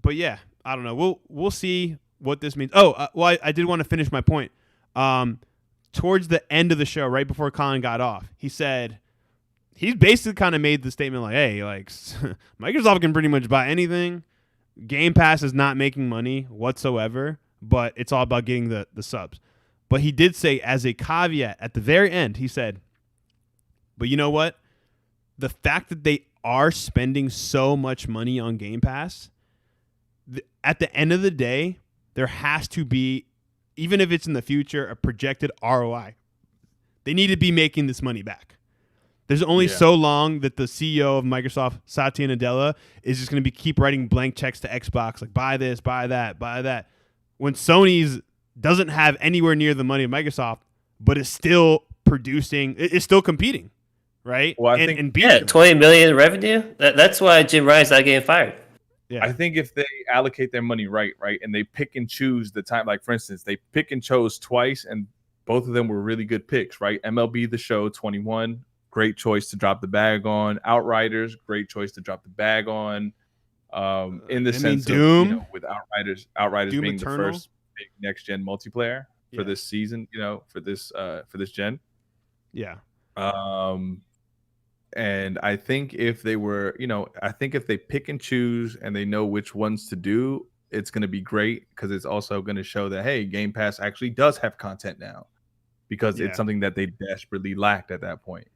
But yeah, I don't know. We'll see what this means. I did want to finish my point. Towards the end of the show, right before Colin got off, he said he's basically kind of made the statement like, hey, like Microsoft can pretty much buy anything. Game Pass is not making money whatsoever, but it's all about getting the subs. But he did say as a caveat at the very end, he said, but you know what? The fact that they are spending so much money on Game Pass, at the end of the day, there has to be, even if it's in the future, a projected ROI. They need to be making this money back. There's only so long that the CEO of Microsoft, Satya Nadella, is just going to keep writing blank checks to Xbox, like buy this, buy that, buy that. When Sony's doesn't have anywhere near the money of Microsoft, but is still producing, is still competing, right? Well, I think 20 million revenue. That's why Jim Ryan's not getting fired. Yeah. I think if they allocate their money right, and they pick and choose the time, like for instance, they pick and chose twice, and both of them were really good picks, right? MLB The Show 21, great choice to drop the bag on. Outriders, great choice to drop the bag on. In the sense Doom, of, with Outriders Doom being Eternal. the first big next gen multiplayer for this season, for this gen. Yeah. And I think if they were, I think if they pick and choose and they know which ones to do, it's going to be great because it's also going to show that, hey, Game Pass actually does have content now because it's something that they desperately lacked at that point.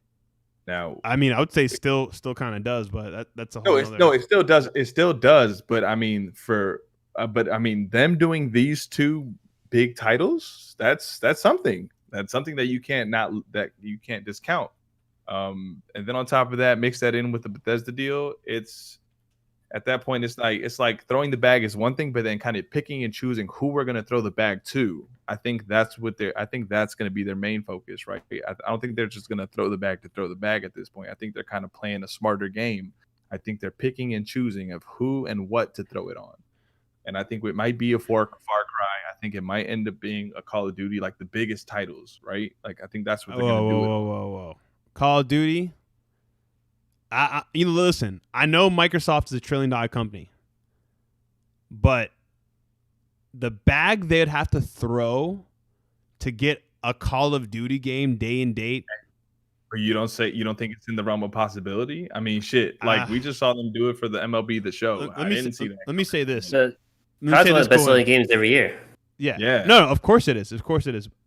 Now, I mean, I would say still kind of does, but that's a no, whole it still does. It still does. But I mean, them doing these two big titles, that's something. That's something that you can't discount. And then on top of that, mix that in with the Bethesda deal. It's at that point, it's like throwing the bag is one thing, but then kind of picking and choosing who we're going to throw the bag to. I think that's going to be their main focus, right? I don't think they're just going to throw the bag to throw the bag at this point. I think they're kind of playing a smarter game. I think they're picking and choosing of who and what to throw it on. And I think it might be a Far Cry. I think it might end up being a Call of Duty, like the biggest titles, right? Like I think that's what they're going to do. Whoa. Call of Duty. Listen, I know Microsoft is a $1 trillion company, but the bag they'd have to throw to get a Call of Duty game day and date. But you don't think it's in the realm of possibility? I mean, shit. Like we just saw them do it for the MLB The Show. I didn't see that. Let me say this. That's one of the best-selling games every year. Yeah. No, of course it is.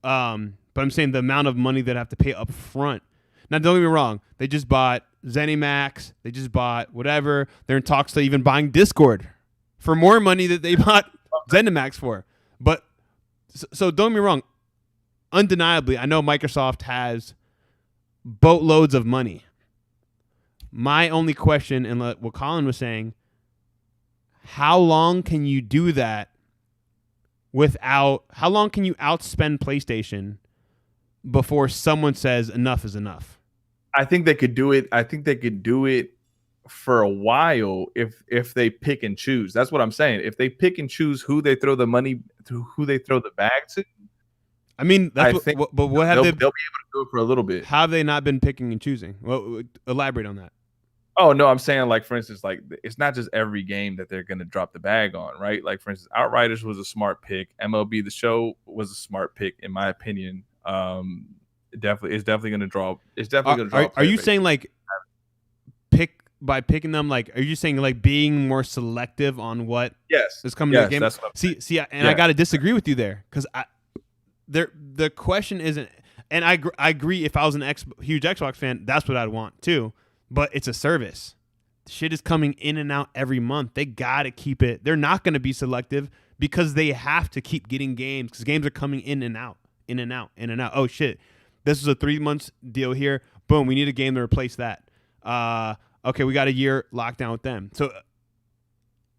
But I'm saying the amount of money they'd have to pay up front. Now, don't get me wrong. They just bought ZeniMax. They just bought whatever. They're in talks to even buying Discord for more money that they bought ZeniMax for. But so don't get me wrong. Undeniably, I know Microsoft has boatloads of money. My only question, and what Colin was saying, how long can you do that without, how long can you outspend PlayStation before someone says enough is enough? I think they could do it. I think they could do it for a while if they pick and choose. That's what I'm saying. If they pick and choose who they throw the money to, who they throw the bag to. I mean, that's but what have they'll be able to do it for a little bit. How have they not been picking and choosing? Well, elaborate on that. Oh no, I'm saying, like, for instance, like, it's not just every game that they're gonna drop the bag on, right? Like, for instance, Outriders was a smart pick. MLB The Show was a smart pick, in my opinion. It's definitely gonna draw. It's definitely gonna draw. Are you saying like pick by picking them? Like, are you saying like being more selective on what is coming to the game? That's what I'm saying. I got to disagree with you there because the question isn't, and I agree. If I was an huge Xbox fan, that's what I'd want too. But it's a service. Shit is coming in and out every month. They got to keep it. They're not going to be selective because they have to keep getting games because games are coming in and out, in and out, in and out. Oh, shit. This is a 3 months deal here. Boom, we need a game to replace that. Okay, we got a year lockdown with them. So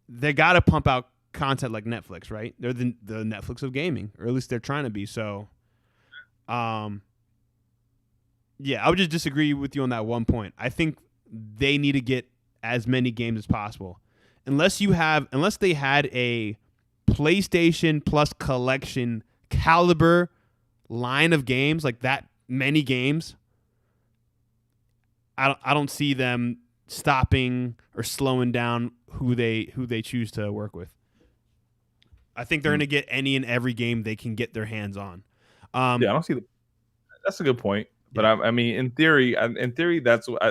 they got to pump out content like Netflix, right? They're the Netflix of gaming, or at least they're trying to be. So, yeah, I would just disagree with you on that one point. I think they need to get as many games as possible. Unless they had a PlayStation Plus collection caliber line of games, like that many games, I don't see them stopping or slowing down who they choose to work with. I think they're going to get any and every game they can get their hands on. I don't see that's a good point. But I mean, in theory, that's what.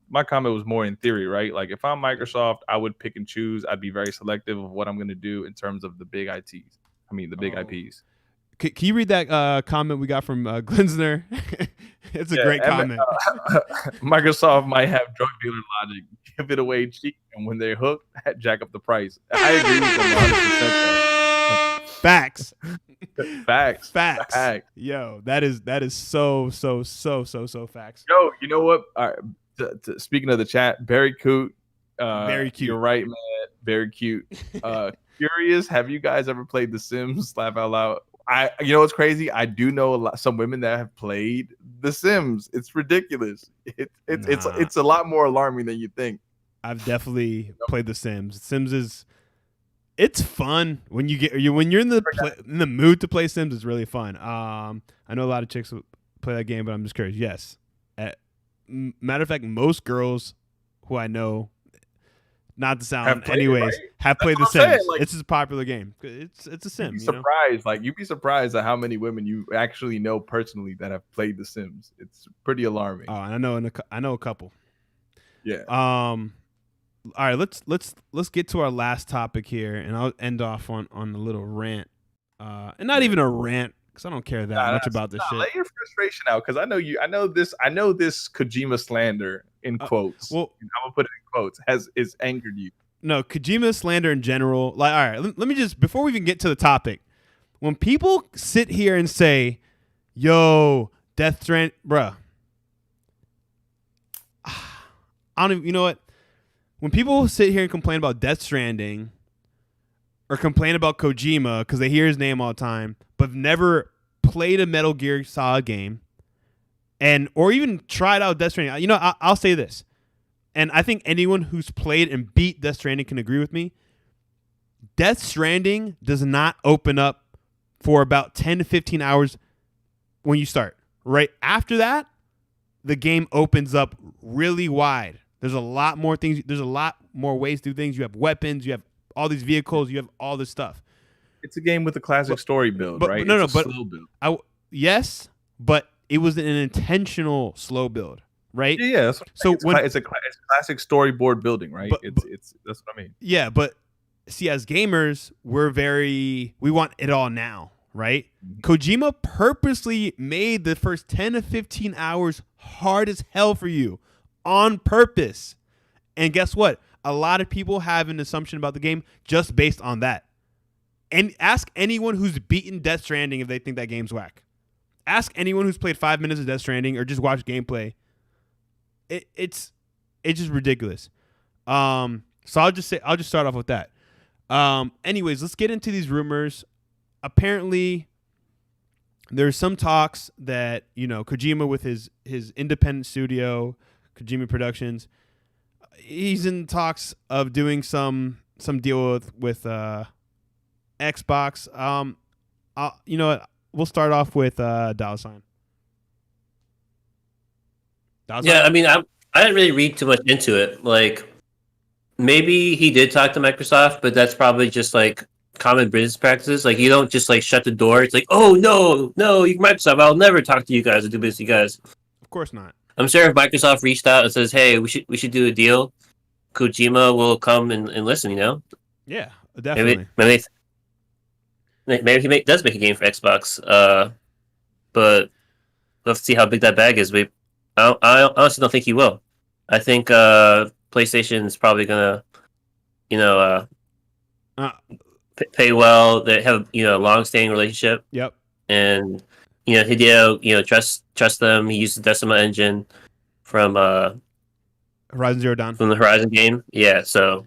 My comment was more in theory, right? Like, if I'm Microsoft, I would pick and choose. I'd be very selective of what I'm going to do in terms of the big ITs. I mean, the big IPs. Can you read that comment we got from Glinsner? It's a great comment. Microsoft might have drug dealer logic. Give it away cheap, and when they're hooked, jack up the price. I agree with them 100%. Facts. Facts. Yo, that is so facts. Yo, you know what? All right, speaking of the chat, very cute. Very cute. You're right, man. Very cute. Curious, have you guys ever played The Sims? Laugh out loud. You know what's crazy? I do know some women that have played The Sims. It's ridiculous. It's a lot more alarming than you think. I've definitely played The Sims. Sims it's fun when you're in the mood to play Sims. It's really fun. I know a lot of chicks play that game, but I'm just curious. Yes, matter of fact, most girls who I know, not to sound have played The Sims. Like, it's a popular game. It's a Sim. You'd be surprised at how many women you actually know personally that have played The Sims. It's pretty alarming. Oh, I know a couple. Yeah. All right, let's get to our last topic here, and I'll end off on a little rant, and not even a rant because I don't care that much about this shit. Let your frustration out, because I know this Kojima slander in quotes. Well, I'm gonna put it in quotes. Has angered you? No, Kojima slander in general. Like, all right, let me just, before we even get to the topic, when people sit here and say, "Yo, Death Strand," bruh, I don't even. You know what? When people sit here and complain about Death Stranding or complain about Kojima because they hear his name all the time, but have never played a Metal Gear Solid game or even tried out Death Stranding, you know, I'll say this, and I think anyone who's played and beat Death Stranding can agree with me. Death Stranding does not open up for about 10 to 15 hours when you start. Right after that, the game opens up really wide. There's a lot more things. There's a lot more ways to do things. You have weapons. You have all these vehicles. You have all this stuff. It's a game with a classic story build, right? But slow build. Yes, but it was an intentional slow build, right? Yeah. So it's a classic storyboard building, right? It's that's what I mean. Yeah, but see, as gamers, we want it all now, right? Mm-hmm. Kojima purposely made the first 10 to 15 hours hard as hell for you. On purpose. And guess what? A lot of people have an assumption about the game just based on that. And ask anyone who's beaten Death Stranding if they think that game's whack. Ask anyone who's played 5 minutes of Death Stranding or just watched gameplay. It's just ridiculous. So I'll just start off with that. Anyways, let's get into these rumors. Apparently, there's some talks that Kojima with his independent studio, Kojima Productions, he's in talks of doing some deal with Xbox. You know what? We'll start off with Dollar Sign. Yeah, I mean, I didn't really read too much into it. Like, maybe he did talk to Microsoft, but that's probably just like common business practices. Like, you don't just like shut the door. It's like, oh no, you Microsoft, I'll never talk to you guys or do business with you guys. Of course not. I'm sure if Microsoft reached out and says, hey, we should do a deal, Kojima will come and listen. Yeah, definitely. Maybe he does make a game for Xbox. But we'll have to see how big that bag is. I honestly don't think he will. I think PlayStation is probably gonna, pay well. They have a long-standing relationship. Yep. And Hideo, trust them. He used the Decima engine from Horizon Zero Dawn. From the Horizon game. Yeah, so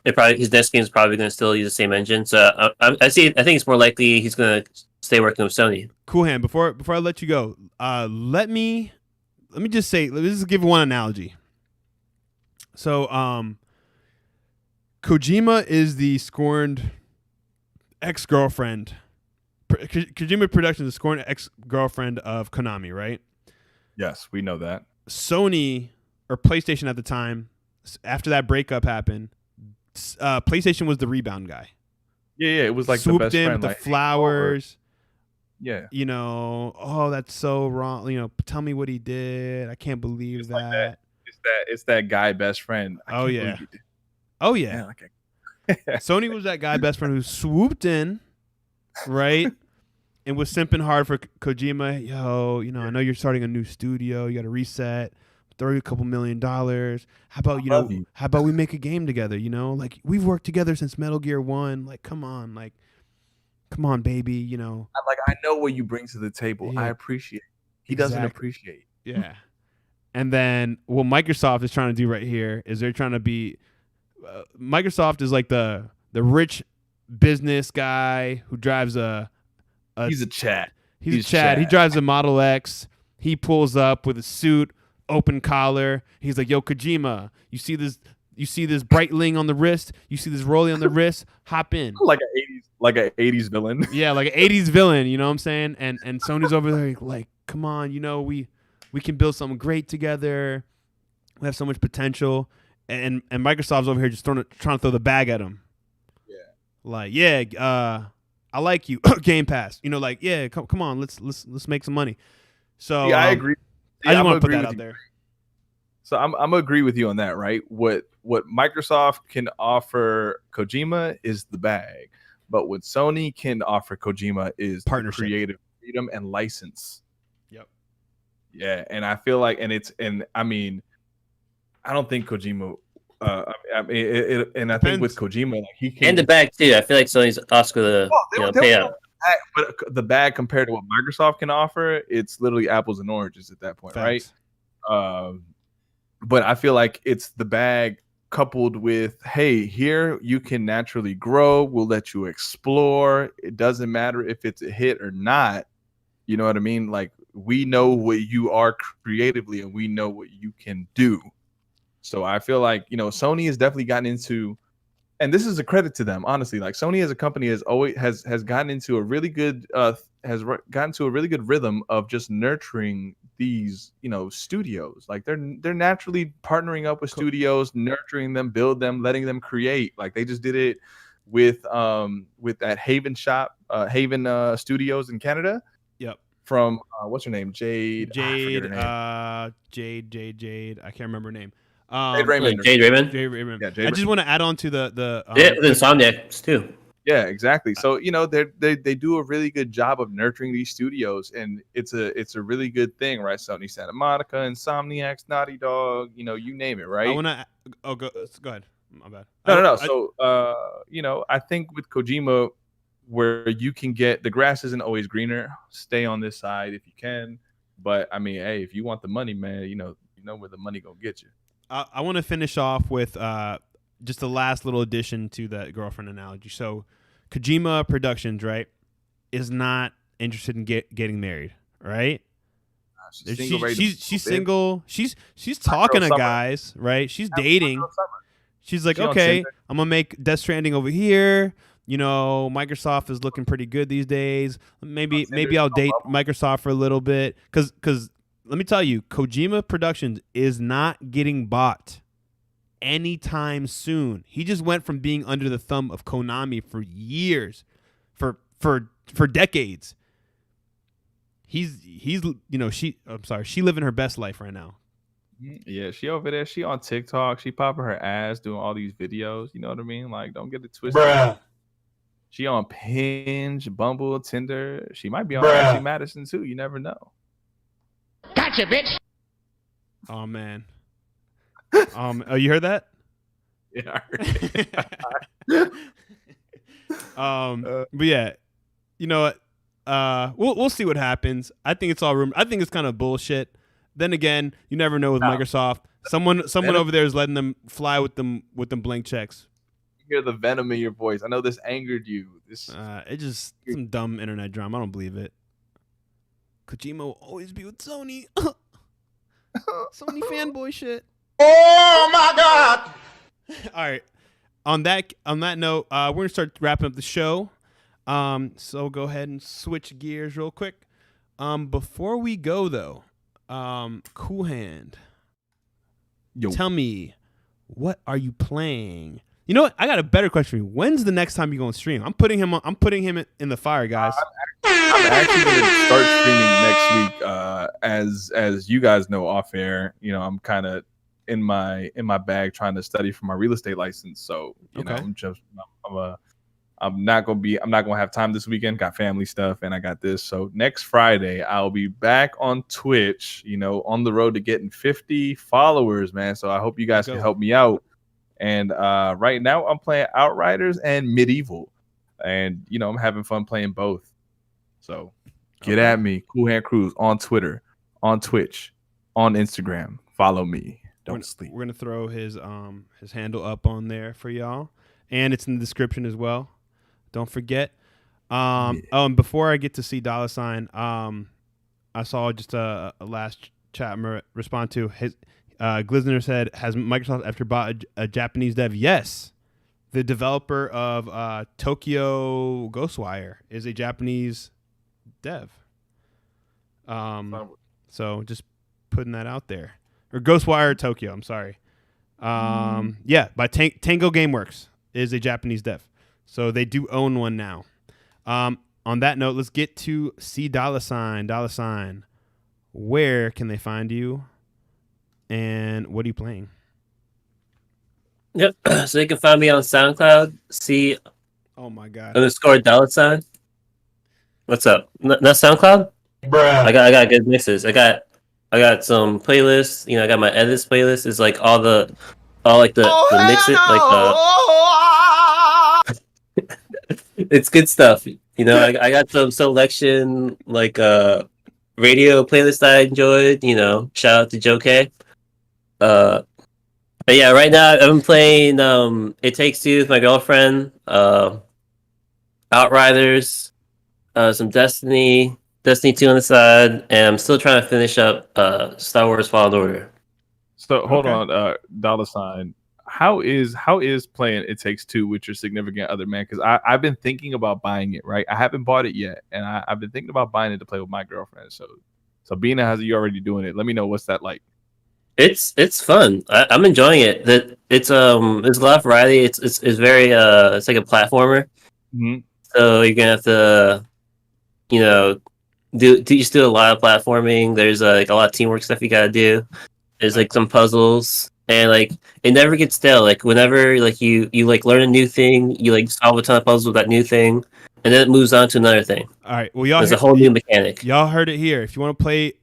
his next game is probably going to still use the same engine. So I think it's more likely he's going to stay working with Sony. CoolHand, before I let you go, let me just say, let's just give one analogy. So, Kojima is the scorned ex-girlfriend. Kojima Productions is the scorned ex-girlfriend of Konami, right? Yes, we know that. Sony, or PlayStation at the time, after that breakup happened, PlayStation was the rebound guy. Yeah, it was like swooped the best in friend, with the flowers. Yeah. Oh, that's so wrong. Tell me what he did. I can't believe it's that. Like that. It's that guy best friend. Oh yeah. Sony was that guy best friend who swooped in, right? And was simping hard for Kojima. Yo, I know you're starting a new studio. You got to reset. Throw you a couple $1 million. How about we make a game together? Like we've worked together since Metal Gear 1. Like, come on, baby. I know what you bring to the table. Yeah. I appreciate. He doesn't appreciate. Yeah. And then what Microsoft is trying to do right here is they're trying to be. Microsoft is like the rich business guy who drives He's a Chad. He's a Chad. He drives a Model X. He pulls up with a suit, open collar. He's like, "Yo, Kojima, you see this Breitling on the wrist? You see this Rolly on the wrist? Hop in." Like an 80s villain. Yeah, like an 80s villain. You know what I'm saying? And Sony's over there like, "Come on, we can build something great together. We have so much potential." And Microsoft's over here just trying to throw the bag at him. Yeah. Like, I like you, Gamepass. Come on, let's make some money. So I agree. I just want to put that out there. So I'm gonna agree with you on that, right? What Microsoft can offer Kojima is the bag, but what Sony can offer Kojima is partnership, creative freedom, and license. Yep. Yeah, and I feel like, I don't think Kojima. And I think with Kojima, like he can, and the bag too. I feel like Sony's Oscar the payout. But the bag compared to what Microsoft can offer, it's literally apples and oranges at that point, Facts. Right? But I feel like it's the bag coupled with, hey, here you can naturally grow. We'll let you explore. It doesn't matter if it's a hit or not. You know what I mean? Like, we know what you are creatively, and we know what you can do. So I feel like, Sony has definitely gotten into, and this is a credit to them, honestly. Like, Sony as a company has gotten into a really good rhythm of just nurturing these, studios. Like they're naturally partnering up with studios, nurturing them, build them, letting them create. Like they just did it with that Haven Studios in Canada. Yep. From what's her name? Jade. Jade. I can't remember her name. Jade Raymond. Yeah, Jade I just want to add on to the Insomniacs too. Yeah, exactly. So they do a really good job of nurturing these studios, and it's a really good thing, right? Sony Santa Monica, Insomniacs, Naughty Dog, you name it, right? I want to. Oh, go ahead. My bad. No. So I think with Kojima, where you can get, the grass isn't always greener. Stay on this side if you can, but hey, if you want the money, man, you know where the money gonna get you. I want to finish off with just the last little addition to that girlfriend analogy. So Kojima Productions, right, is not interested in getting married, right? She's single. She's talking to guys, right? She's dating. She's like, okay, I'm gonna make Death Stranding over here. You know, Microsoft is looking pretty good these days. Maybe I'll date Microsoft for a little bit, because let me tell you, Kojima Productions is not getting bought anytime soon. He just went from being under the thumb of Konami for years, for decades. He's she living her best life right now. Yeah, she over there. She on TikTok. She popping her ass doing all these videos. You know what I mean? Like, don't get it twisted. Bruh. She on Hinge, Bumble, Tinder. She might be on Ashley Madison too. You never know. Gotcha, bitch. Oh man. Oh, you heard that? Yeah. I heard it. But yeah, you know what? We'll see what happens. I think it's all rumor. I think it's kind of bullshit. Then again, you never know with Microsoft. Someone over there is letting them fly with them blank checks. You hear the venom in your voice. I know this angered you. It's just some dumb internet drama. I don't believe it. Kojima will always be with Sony. Sony fanboy shit. Oh my God! All right. On that note, we're gonna start wrapping up the show. So go ahead and switch gears real quick. Before we go though, Cool Hand, tell me, what are you playing? You know what? I got a better question for you. When's the next time you going to stream? I'm putting him in the fire, guys. I'm actually going to start streaming next week. As you guys know, off air, you know, I'm kind of in my bag trying to study for my real estate license. So you know, I'm not gonna have time this weekend. Got family stuff and I got this. So next Friday I'll be back on Twitch, you know, on the road to getting 50 followers, man. So I hope you guys can help me out. And right now I'm playing Outriders and Medieval. And you know, I'm having fun playing both. So get at me, CoolHandCruz on Twitter, on Twitch, on Instagram. Follow me. Don't sleep. We're gonna throw his handle up on there for y'all. And it's in the description as well. Don't forget. And before I get to C-Dolla, I saw just a last chat respond to his. Glizner said, "Has Microsoft after bought a Japanese dev?" Yes, the developer of Tokyo Ghostwire is a Japanese dev. So just putting that out there, or Ghostwire Tokyo. I'm sorry. Yeah, by Tango Gameworks is a Japanese dev. So they do own one now. On that note, let's get to C-Dolla. Where can they find you? And what are you playing? Yep. So they can find me on SoundCloud. C. Oh my God. _$. What's up? Not SoundCloud? Bruh. I got good mixes. I got some playlists. You know, I got my edits playlist. It's like all the mix it it's good stuff. You know, I got some selection like radio playlist I enjoyed. You know, shout out to Joe K. But yeah, right now I've been playing It Takes Two with my girlfriend, Outriders, some Destiny 2 on the side, and I'm still trying to finish up Star Wars Fallen Order. So hold on, $. How is playing It Takes Two with your significant other, man? Because I've been thinking about buying it, right? I haven't bought it yet, and I've been thinking about buying it to play with my girlfriend. So Bina, how's you already doing it? Let me know what's that like. It's fun. I'm enjoying it. There's a lot of variety. It's very it's like a platformer. Mm-hmm. So you're gonna have to, you know, do a lot of platforming. There's like a lot of teamwork stuff you gotta do. There's like some puzzles, and like it never gets stale. Like whenever like you like learn a new thing, you like solve a ton of puzzles with that new thing, and then it moves on to another thing. All right. Well, y'all there's a whole new mechanic. Y'all heard it here. If you want to play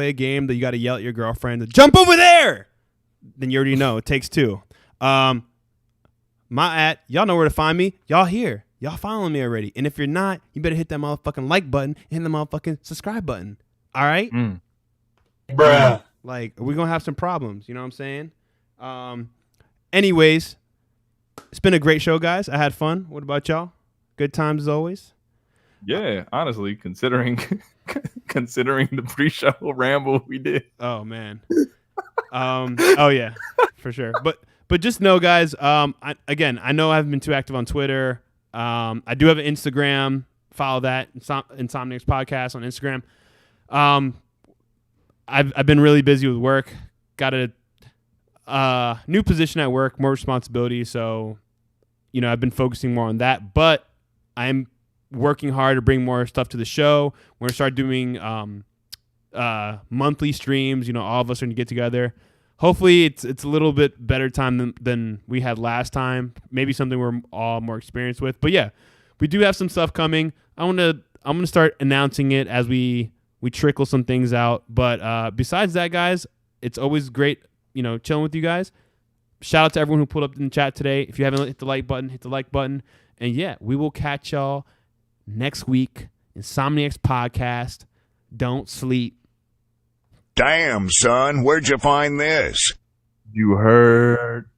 a game that you got to yell at your girlfriend to jump over there, then you already know It Takes Two. Y'all know where to find me. Y'all here. Y'all following me already. And if you're not, you better hit that motherfucking like button and hit the motherfucking subscribe button. All right? Bruh. Like, we're going to have some problems. You know what I'm saying? Anyways, it's been a great show, guys. I had fun. What about y'all? Good times as always. Yeah, honestly, considering the pre-show ramble we did. Oh man. Oh yeah, for sure. But just know, guys. I know I haven't been too active on Twitter. I do have an Instagram. Follow that, Insomniacs Podcast on Instagram. I've been really busy with work. Got a new position at work, more responsibility. So, I've been focusing more on that. But I'm working hard to bring more stuff to the show. We're gonna start doing monthly streams. All of us are gonna get together. Hopefully, it's a little bit better time than we had last time. Maybe something we're all more experienced with. But yeah, we do have some stuff coming. I'm gonna start announcing it as we trickle some things out. But besides that, guys, it's always great, chilling with you guys. Shout out to everyone who pulled up in the chat today. If you haven't hit the like button, hit the like button. And yeah, we will catch y'all next week. Insomniacs Podcast. Don't sleep. Damn, son, where'd you find this? You heard.